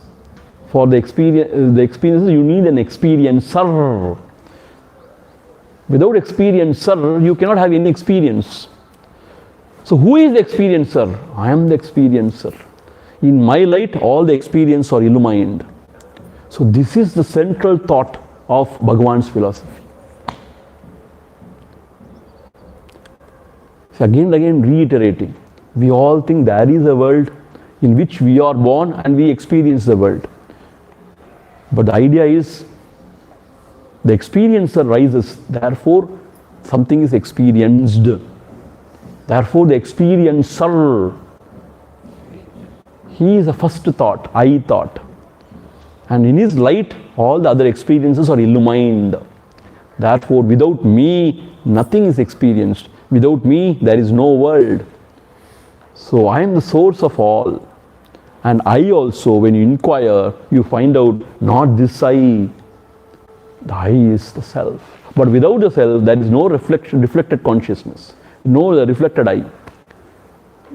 for the experiences you need an experiencer. Without experiencer, you cannot have any experience. So who is the experiencer? I am the experiencer. In my light, all the experiences are illumined. So this is the central thought of Bhagavan's philosophy. So again and again reiterating, we all think there is a world in which we are born and we experience the world. But the idea is, the experiencer rises, therefore something is experienced. Therefore the experiencer, he is the first thought, I thought. And in his light, all the other experiences are illumined. Therefore, without me, nothing is experienced. Without me, there is no world. So I am the source of all. And I also, when you inquire, you find out not this I. The I is the self. But without the self, there is no reflected consciousness. No reflected I.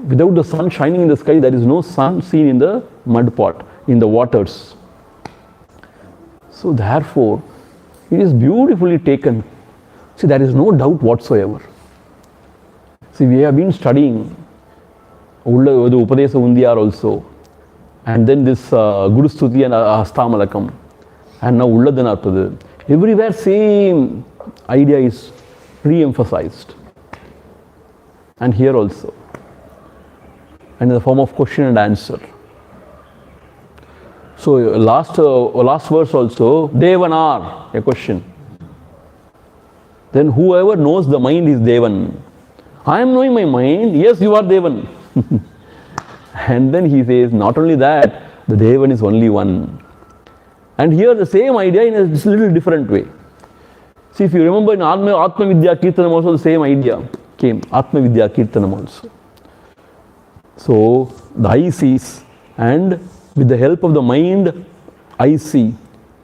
Without the sun shining in the sky, there is no sun seen in the mud pot, in the waters. So therefore, it is beautifully taken. See, there is no doubt whatsoever. See, we have been studying the Upadesa Undiyar also, and then this Guru Stuti and Hastamalakam, and now Ulladhanarpadu. Everywhere same idea is re-emphasized. And here also. And in the form of question and answer. So last verse also, Devanar, a question. Then whoever knows the mind is Devan. I am knowing my mind, yes, you are Devan. And then he says, not only that, the Devan is only one. And here the same idea in a little different way. See, if you remember in Atma Vidya Kirtanam also the same idea came, Atma Vidya Kirtanam also. So the I sees, and with the help of the mind, I see.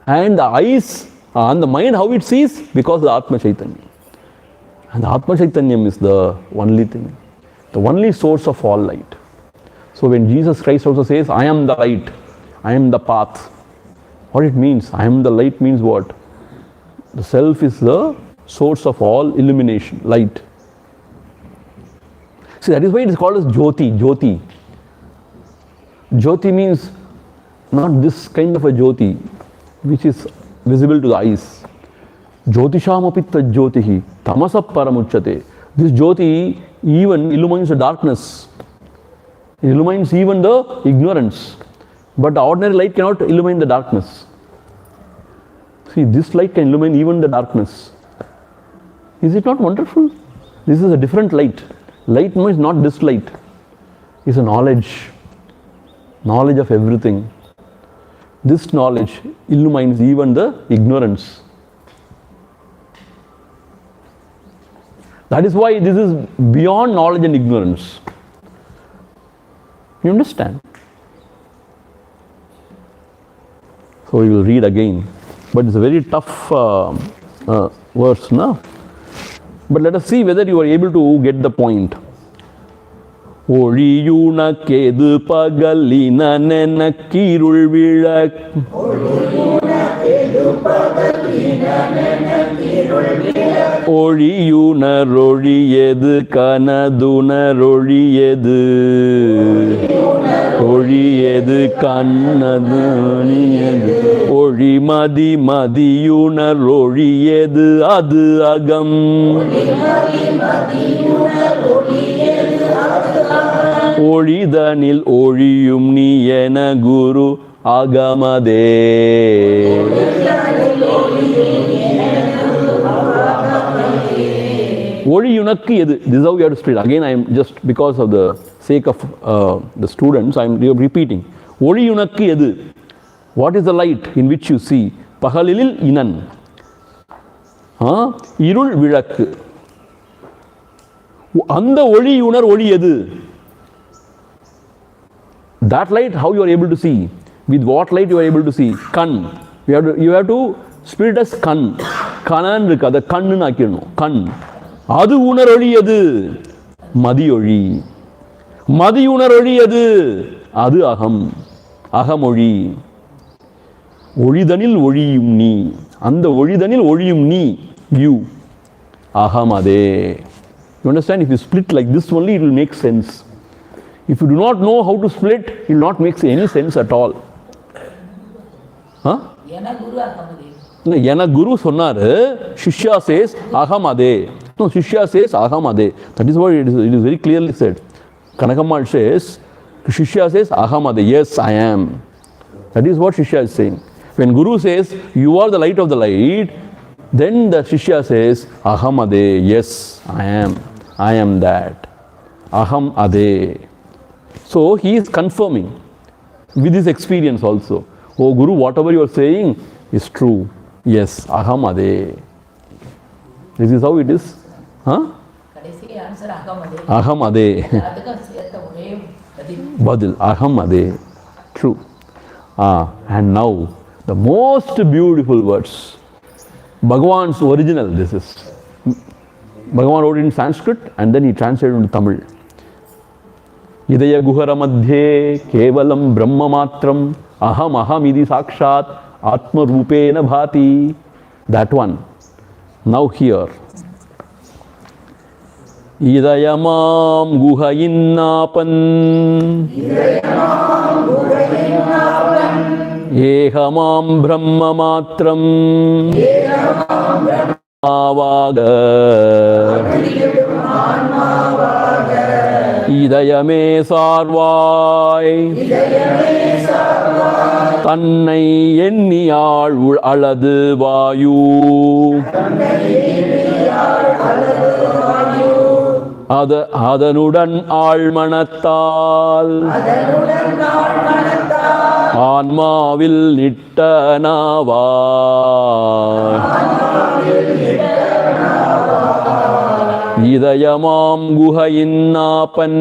And the eyes and the mind, how it sees? Because of the Atma Chaitanya. And the Atma Chaitanyam is the only thing, the only source of all light. So when Jesus Christ also says, I am the light, I am the path, what it means? I am the light means what? The self is the source of all illumination, light. See, that is why it is called as Jyoti, Jyoti. Jyoti means not this kind of a Jyoti, which is visible to the eyes. Jyotisham apitta Jyotihi, tamasa paramuchyate. This Jyoti even illumines the darkness. It illumines even the ignorance. But the ordinary light cannot illumine the darkness. See, this light can illumine even the darkness. Is it not wonderful? This is a different light. Light means not this light. It's a knowledge. Knowledge of everything. This knowledge illumines even the ignorance. That is why this is beyond knowledge and ignorance. You understand? So we will read again. But it's a very tough verse, no? But let us see whether you are able to get the point. ஒளியுனக்கெது பகலினெனக்கிருள் விளக் ஒளியுணரொழியது கனதுணரொழியது ஒழியது கண்ணது ஒழிமதி மதியுணரொழியது அது அகம் ஒழிதனில் ஒழியும் நீ என குரு அகமதே. ஒழியுனக்கு எது? This is how you have to split. Again, I am just because of the sake of the students, I am repeating. ஒழியுனக்கு எது? What is the light in which you see? பகலில் இனன், இருள் விளக்கு. அந்த ஒளியுணர் ஒளி எது? That light, how you are able to see? With what light you are able to see? Kan. You have to split as kan. Kanan இருக்கு, அதை கண்ணுன்னு ஆக்கிடணும். கண். அது உணர் ஒளி எது? மதியொழி. மதியுணர் ஒளி எது? அது அகம். அகமொழி. ஒழிதனில் ஒழியும் நீ. அந்த ஒழிதனில் ஒழியும் நீ. You. அகமதே. You understand? If you split like this only, it will make sense. If you do not know how to split, it will not make any sense at all. என குரு சொன்னாரு, Shishya says அகமதே. No, Shishya says அகமதே. That is what it is very clearly said. Kanakammal says, Shishya says அகமதே. Yes, I am. That is what Shishya is saying. When Guru says, you are the light of the light, then the Shishya says, Ahamade, yes, I am. I am that. Aham Ade. So he is confirming with his experience also. Oh Guru, whatever you are saying is true. Yes, Aham Ade. This is how it is. Huh? Aham Ade. Badil. Aham Ade. True. And now, the most beautiful words. Bhagavan's original, this is. Bhagavan wrote it in Sanskrit and then he translated into Tamil. Idaya guhara madhye kevalam brahma matram aham aham idi sakshat atma rupena bhati. That one. Now here. Idayamam guhayinnapan ஏகமாம் பிரம்ம மாத்திரம் இதயமே சார்வாய் தன்னை எண்ணியாள் அளது வாயு அதனுடன் ஆழ்மனத்தால் ஆன்மாவில் நிட்டனாவாய் இதயமாம் குஹையின்னாபன்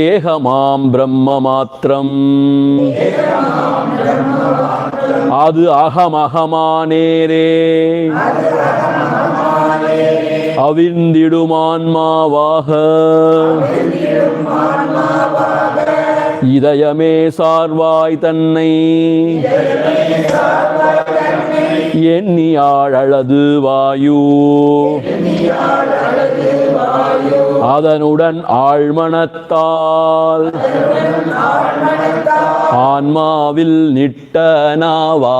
ஏகமாம் பிரம்ம மாத்திரம் அது அகமகமானேரே அவிந்திடுமான்மாவாக இதயமே சார்வாய் தன்னை எண்ணியாள் அளது வாயு அதனுடன் ஆழ்மனத்தால் ஆன்மாவில் நிட்டனாவா.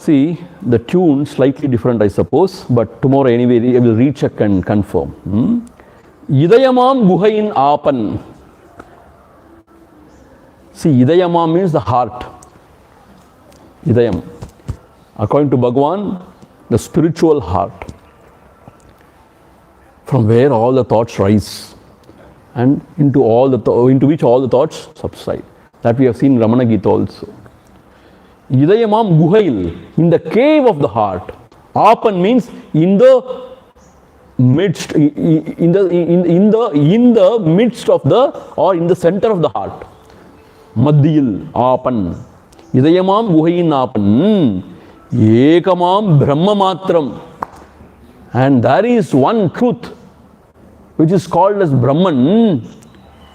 See, the tune slightly different, I suppose, but tomorrow anyway I will recheck and confirm. Idayamam guhayin apan. See, Idayamam means the heart. Idayam. According to Bhagavan, the spiritual heart, from where all the thoughts rise and into which all the thoughts subside. That we have seen in Ramana Gita also. Idayamam guhail, in the cave of the heart. Apan means in the midst, in the midst of the, or in the center of the heart. Madhyil, Apan. Idayamam guhayin Apan. Ekamam Brahma Matram. And there is one truth which is called as Brahman.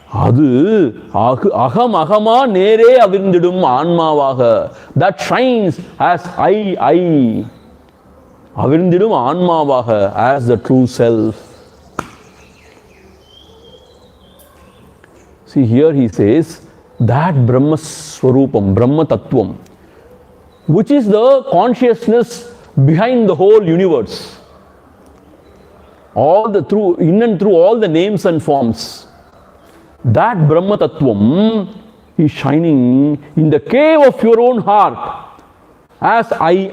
Adu aham ahama nere avindidum anmavaga. That shines as I. Avindidum anmavaga, as the true self. See, here he says that Brahma Swarupam, Brahma Tattvam, which is the consciousness behind the whole universe. All the through, in and through all the names and forms. That Brahma Tattvam is shining in the cave of your own heart as I.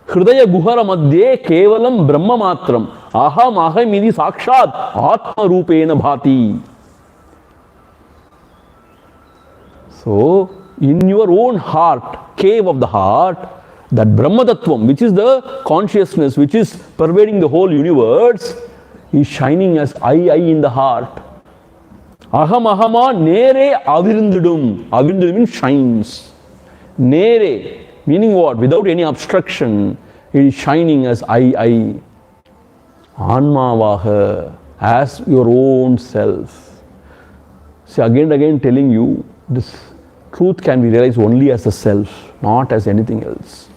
Hridaya Guhara Madhye Kevalam Brahma Matram. Aham Aham Sakshat Atma Rupena Bhati. So, in your own heart, cave of the heart, that Brahma Tattvam, which is the consciousness which is pervading the whole universe, is shining as I in the heart. Aham ahama nere avirindidum. Avirindidum means shines. Nere, meaning what? Without any obstruction, it is shining as I. Anmavaha, as your own self. See, again and again telling you, this truth can be realized only as a self, not as anything else.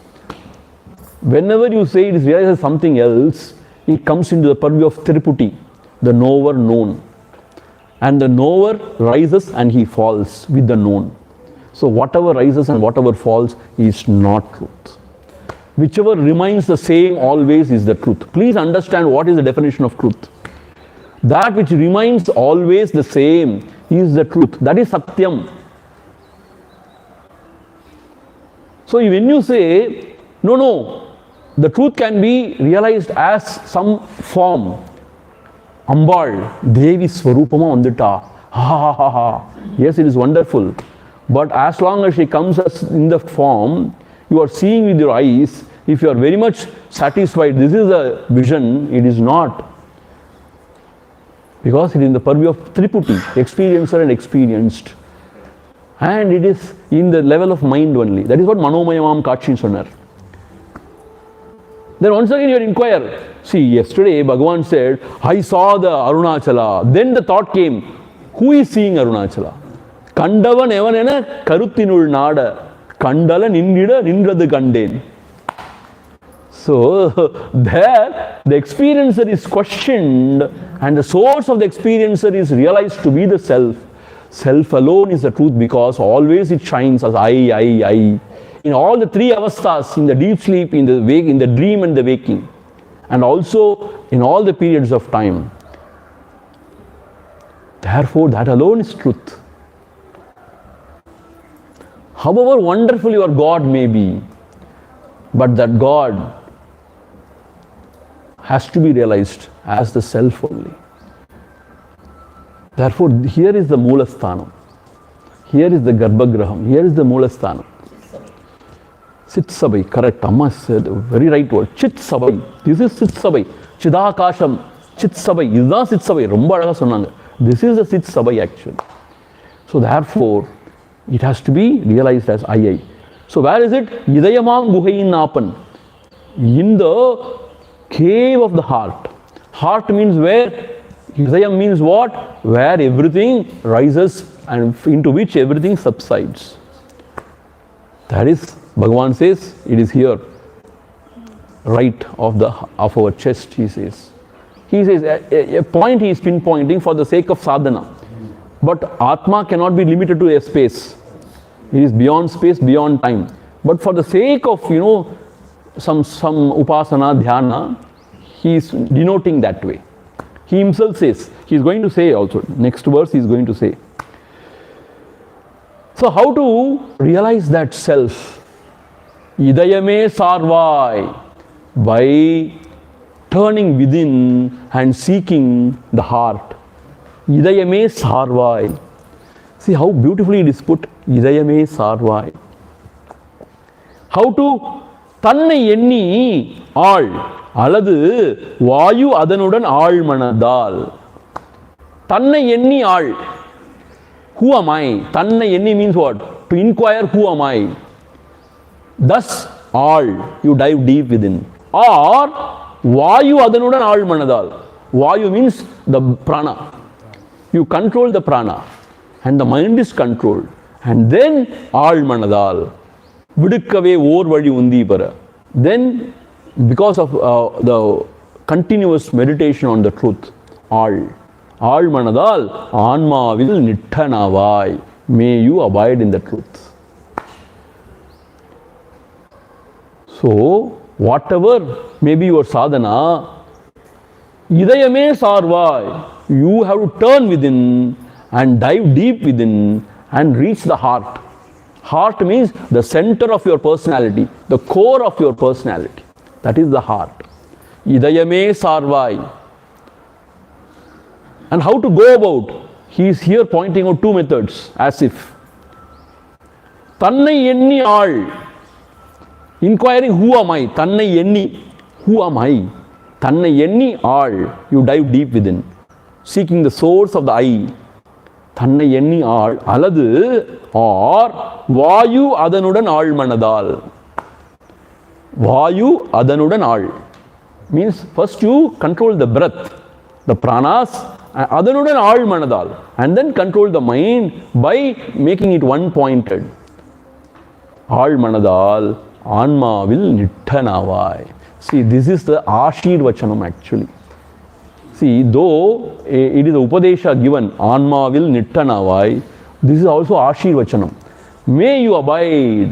Whenever you say it is realized as something else, it comes into the purview of Triputi, the knower known. And the knower rises and he falls with the known. So whatever rises and whatever falls is not truth. Whichever remains the same always is the truth. Please understand what is the definition of truth. That which remains always the same is the truth. That is Satyam. So when you say, no, the truth can be realized as some form. Ambal, Devi Swarupama Vandita. Ha. Yes, it is wonderful. But as long as she comes as in the form, you are seeing with your eyes, if you are very much satisfied, this is a vision, it is not. Because it is in the purview of Triputi, experiencer and experienced. And it is in the level of mind only. That is what Manomayamam Kachi Sonar. Then once again you inquire. See, yesterday Bhagavan said, I saw the Arunachala. Then the thought came, who is seeing Arunachala? Kandavan evanena karuthinul nada. Kandala nindida nindrathu kanden. So, there the experiencer is questioned and the source of the experiencer is realized to be the self. Self alone is the truth because always it shines as I. In all the three avasthas, in the deep sleep, in the wake, in the dream and the waking, and also in all the periods of time. Therefore, that alone is truth. However wonderful your God may be, but that God has to be realized as the self only. Therefore, here is the Moolasthana. Here is the Garbhagraham. Here is the Moolasthana. Sit Sabai, correct. Amma said a very right word. Chit Sabai. This is Sit Sabai. Chidakasham. Chit Sabai. This is not Sit Sabai. Romba alaga sonnanga. This is the Sit Sabai actually. So therefore, it has to be realized as I. So where is it? Idayamam guhayin apan. In the cave of the heart. Heart means where? Idayam means what? Where everything rises and into which everything subsides. That is, Bhagavan says, it is here, right of our chest, he says. He says, a point he is pinpointing for the sake of sadhana. But Atma cannot be limited to a space. It is beyond space, beyond time. But for the sake of, some upasana, dhyana, he is denoting that way. He himself says, he is going to say also, next verse he is going to say. So how to realize that self? Idayame sarvai, by turning within and seeking the heart. Idayame sarvai. See how beautifully it is put. Idayame sarvai. How to தன்னை எண்ணி ஆள் அல்லது வாயு அதனுடன் ஆழ்மனதால். தன்னை எண்ணி ஆள். Who am I? தன்னை எண்ணி means what? To inquire who am I. Thus all you dive deep within. Or வாயு அதனுடன் ஆழ்மனதால். வாயு means the prana. You control the prana and the mind is controlled. And then ஆழ்மனதால் விடுக்கவே ஓர் வழி உந்தி பெற. Then because of the continuous meditation on the truth, ஆழ்மனதால் ஆன்மாவில் நிட்டனாவாய். May you abide in the truth. So whatever may be your sadhana, இதயமே சார்வாய். You have to turn within and dive deep within and reach the heart. Heart means the center of your personality, the core of your personality. That is the heart. இதயமே சார்வாய். And how to go about? He is here pointing out two methods, as if. தன்னை எண்ணி ஆள். Inquiring who am I? தன்னை எண்ணி. Who am I? தன்னை எண்ணி ஆள். You dive deep within. Seeking the source of the I. தன்னை எண்ணி ஆள் அல்லது or வாயு அதனுடன் ஆழ்மனதால். வாயு அதனுடன் ஆள் means first you control the breath, the pranas, அதனுடன் ஆழ்மனதால், and then control the mind by making it one pointed. ஆழ்மனதால் ஆன்மாவில் நிட்டனாவாய். See, this is the Ashirvachanam actually. See, though it is Upadesha given, Anmavil Nittanavai, this is also Ashirvachanam. May you abide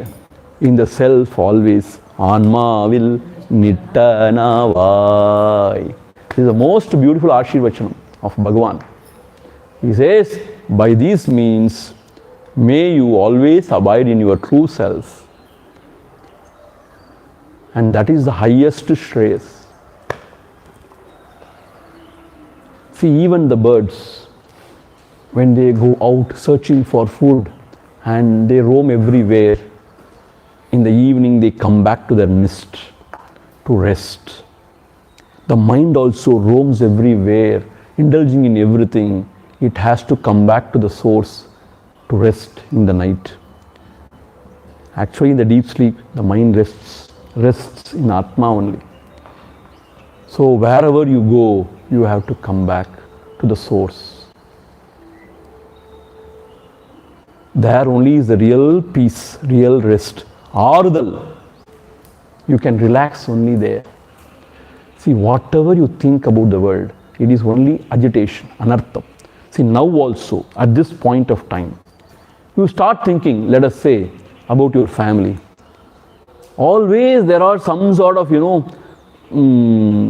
in the self always. Anmavil Nittanavai. This is the most beautiful Ashirvachanam of Bhagavan. He says, by these means, may you always abide in your true self. And that is the highest Shreyas. See, even the birds, when they go out searching for food and they roam everywhere, in the evening they come back to their nest to rest. The mind also roams everywhere, indulging in everything. It has to come back to the source to rest in the night. Actually, in the deep sleep, the mind rests in Atma only. So wherever you go, you have to come back to the source. There only is the real peace, real rest, Arudal. You can relax only there. See, whatever you think about the world, it is only agitation, anartham. See, now also, at this point of time, you start thinking, let us say, about your family. Always there are some sort of,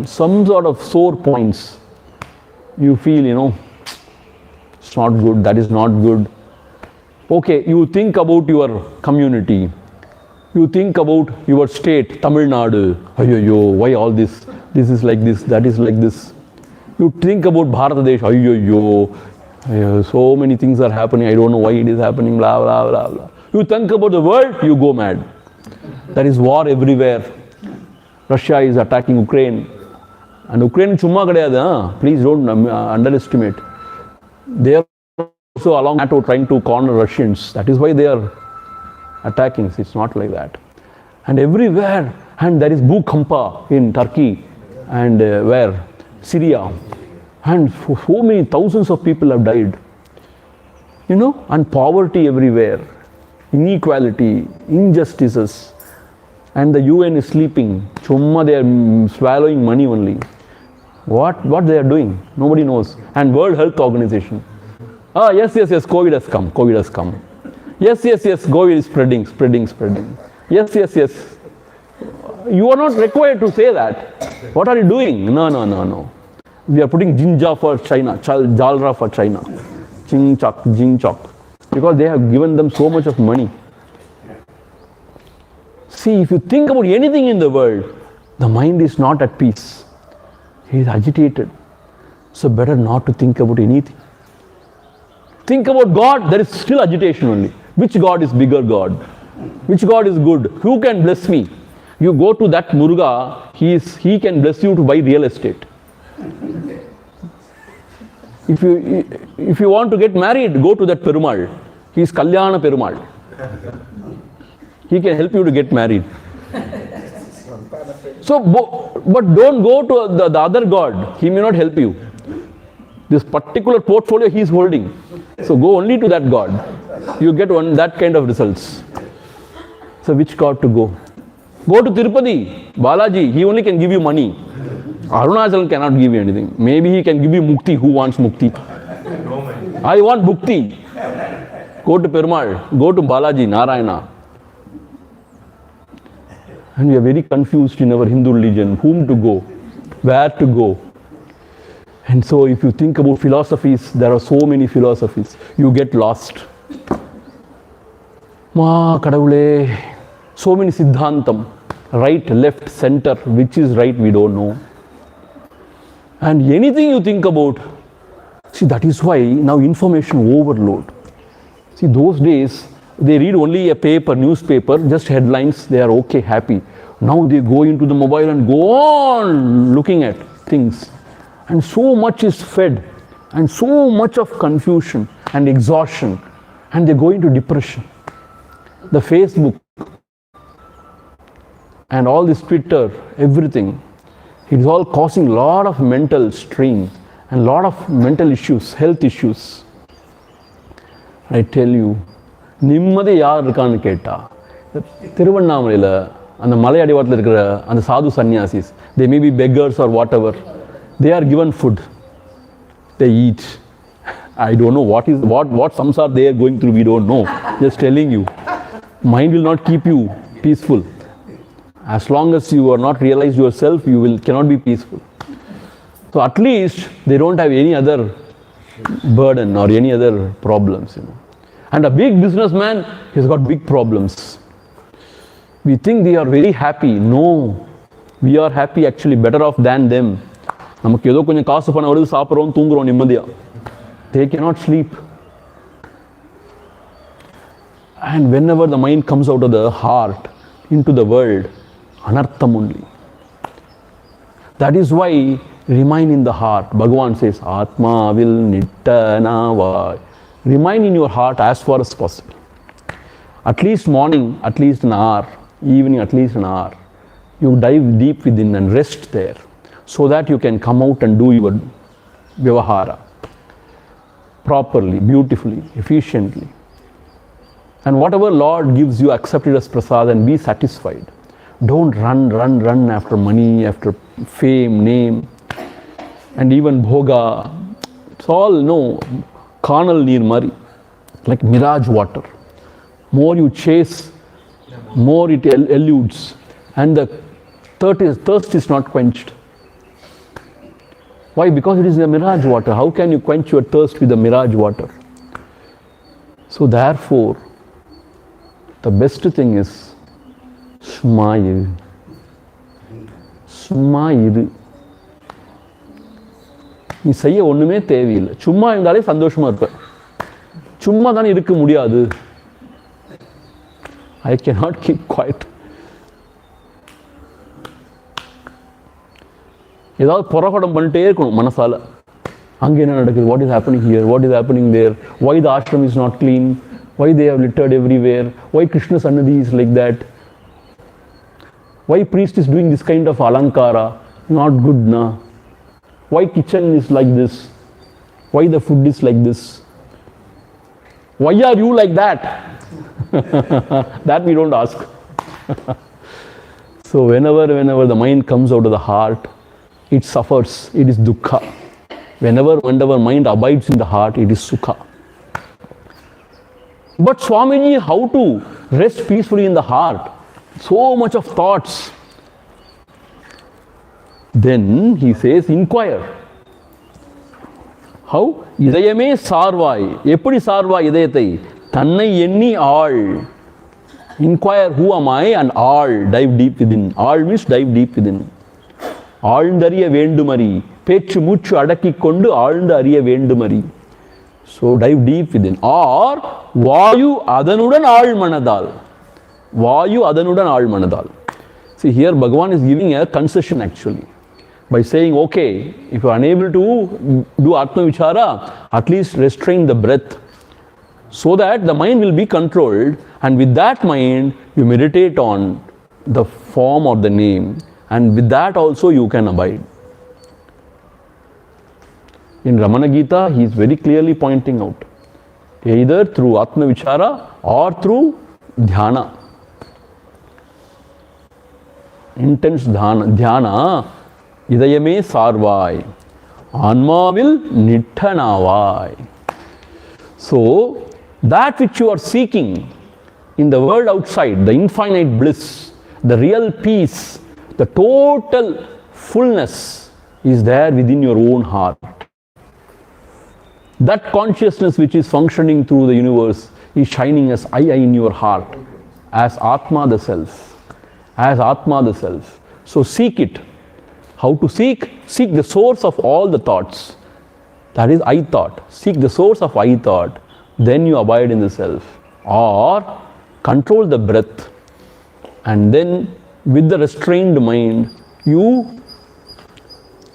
some sort of sore points. You feel, it's not good, that is not good. Okay, you think about your community. You think about your state, Tamil Nadu. Ayyo, why all this? This is like this, that is like this. You think about Bharat, ayyo, so many things are happening, I don't know why it is happening, blah, blah, blah, blah. You think about the world, you go mad. There is war everywhere. Russia is attacking Ukraine. And Ukraine chumma kadayadu, please don't underestimate. They are also along NATO trying to corner Russians. That is why they are attacking. It's not like that. And everywhere, and there is Bhukampa in Turkey and where? Syria. And so many thousands of people have died. And poverty everywhere. Inequality, injustices. And the UN is sleeping. Chumma, they are swallowing money only. What they are doing? Nobody knows. And World Health Organization. Yes, COVID has come. Yes, COVID is spreading. Yes. You are not required to say that. What are you doing? No. We are putting Jinja for China, Jalra for China. Ching chok. Because they have given them so much of money. See, if you think about anything in the world, the mind is not at peace. He is agitated. So better not to think about anything. Think about God, there is still agitation only. Which God is bigger God? Which God is good? Who can bless me? You go to that Muruga, he can bless you to buy real estate. If you want to get married, go to that Perumal. He is Kalyana Perumal. He can help you to get married. So, but don't go to the other God. He may not help you. This particular portfolio he is holding. So go only to that God. You get that kind of results. So which God to go? Go to Tirupati, Balaji. He only can give you money. Arunachalam cannot give you anything. Maybe he can give you mukti. Who wants mukti? I want mukti. Go to Perumal. Go to Balaji, Narayana. And we are very confused in our Hindu religion. Whom to go? Where to go? And so if you think about philosophies, there are so many philosophies. You get lost. Kadavule. So many Siddhantam. Right, left, center. Which is right, we don't know. And anything you think about, see, that is why now information overload. See, those days, they read only a paper, newspaper, just headlines, they are okay, happy. Now they go into the mobile and go on looking at things. And so much is fed, and so much of confusion and exhaustion, and they go into depression. The Facebook and all this Twitter, everything, it is all causing a lot of mental strain and a lot of mental issues, health issues. I tell you, நிம்மதி யார் இருக்கான்னு கேட்டா, திருவண்ணாமலையில் அந்த மலை அடிவாரத்தில் இருக்கிற அந்த சாது sannyasis, they may be beggars or whatever, they are given food, they eat. I don't know what samsara they are going through, we don't know. Just telling you, mind will not keep you peaceful. As long as you are not realized yourself, you cannot be peaceful. So at least they don't have any other burden or any other problems, And a big businessman, he's got big problems. We think they are very happy. No, we are happy, actually better off than them. நமக்கு ஏதோ கொஞ்சம் காசு பணம் வருது, சாப்பிட்றோம், தூங்குறோம் நிம்மதியா. They cannot sleep. And whenever the mind comes out of the heart into the world, anartham only. That is why remain in the heart. Bhagavan says, Atma vil nittanavai. Remain in your heart as far as possible. At least morning, at least an hour, evening, at least an hour. You dive deep within and rest there, so that you can come out and do your vyavahara properly, beautifully, efficiently. And whatever Lord gives you, accept it as prasad and be satisfied. Don't run after money, after fame, name, and even bhoga. It's all, carnal neer mari, like mirage water. More you chase, more it eludes, and the thirst is not quenched. Why? Because it is a mirage water. How can you quench your thirst with the mirage water? So therefore, the best thing is smile. Smile. நீ செய்ய ஒண்ணுமே தேவையில்லை, சும்மா இருந்தாலே சந்தோஷமா இருப்ப. சும்மா தானே இருக்க முடியாது. I cannot keep quiet. ஏதாவது புறகடம் பண்ணிட்டே இருக்கணும் மனசால. அங்கே என்ன நடக்குது? What is happening here? What is happening there? Why the ashram is not clean? Why they have littered everywhere? Why Krishna Sannadhi is like that? Why priest is doing this kind of alankara? Not good, na? Why kitchen is like this? Why the food is like this? Why are you like that? That we don't ask. So whenever the mind comes out of the heart, it suffers. It is dukkha. Whenever mind abides in the heart, it is sukha. But Swamiji, how to rest peacefully in the heart? So much of thoughts. Then he says, inquire. How? Idayame sarvai. Eppadi sarvai idayathai? Thannai enni all. Inquire, who am I? And all. Dive deep within. All means dive deep within. ஆழ்ந்தறிய வேண்டுமரி, பேச்சு மூச்சு அடக்கி கொண்டு ஆழ்ந்து அறிய வேண்டுமரி. So dive deep within. Or வாயு அதனுடன் ஆழ்மனதால். வாயு அதனுடன் ஆழ்மனதால். See, here Bhagavan is giving a concession actually. By saying, okay, if you are unable to do Atma Vichara, at least restrain the breath so that the mind will be controlled, and with that mind, you meditate on the form or the name, and with that also you can abide. In Ramana Gita, he is very clearly pointing out, either through Atma Vichara or through Dhyana. Intense dhyana, idayame sarvai, anmavil nittanavai. So, that which you are seeking in the world outside, the infinite bliss, the real peace, the total fullness is there within your own heart. That consciousness which is functioning through the universe is shining as I in your heart, as Atma the Self. As Atma the Self. So seek it. How to seek? Seek the source of all the thoughts. That is I thought. Seek the source of I thought. Then you abide in the Self. Or control the breath. And then with the restrained mind, you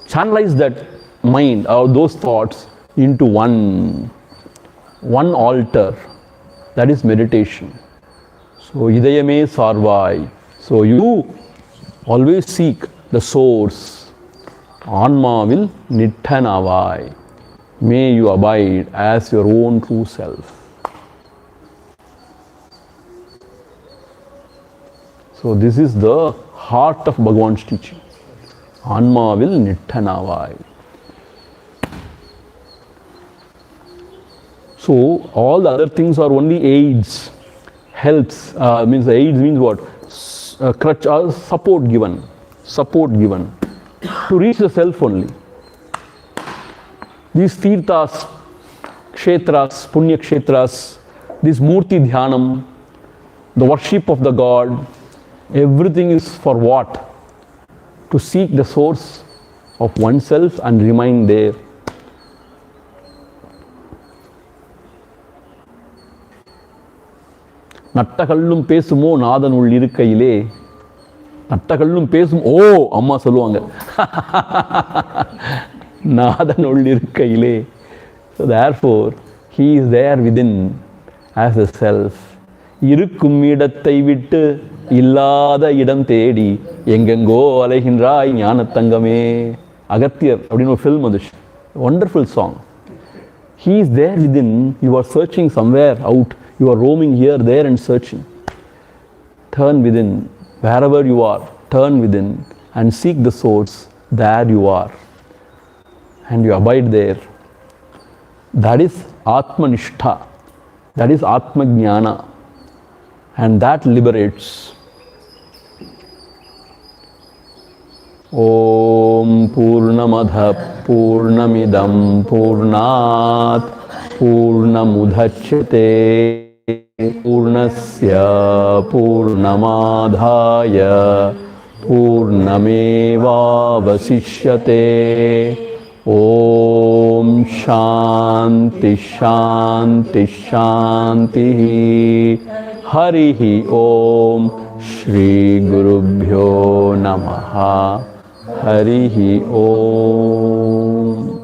channelize that mind or those thoughts into one altar. That is meditation. So idayame sarvai. So you always seek the source. Anma vil nittanavai. May you abide as your own true self. So this is the heart of Bhagavan's teaching. Anma vil nittanavai. So all the other things are only aids. Helps. Means aids means what? Crutch or support given to reach the self only. These tirthas, kshetras, punya kshetras, this murti dhyanam, the worship of the God, everything is for what? To seek the source of oneself and remain there. நட்டகல்லும் பேசுமோ நாதன் உள் இருக்கையிலே, நட்டகல்லும் பேசும் ஓ அம்மா சொல்லுவாங்க நாதன் உள் இருக்கையிலே. So therefore he is there within as a self. இருக்கும் இடத்தை விட்டு இல்லாத இடம் தேடி எங்கெங்கோ அலைகின்றாய் ஞானத்தங்கமே. அகத்தியர் அப்படின்னு ஒரு ஃபில்ம் வந்துச்சு. Wonderful song. He is there within. You are searching somewhere out. You are roaming here, there and searching. Turn within. Wherever you are, turn within and seek the source. There you are. And you abide there. That is Atmanishtha. That is Atma Jnana. And that liberates. Om Purnamadha Purnamidam Purnat Purnamudhachyate Purnasya Purnamadhaya Purnamevavasishyate. Om Shanti Shanti Shanti. Harihi Om. Shri Gurubhyo Namaha. Harihi Om.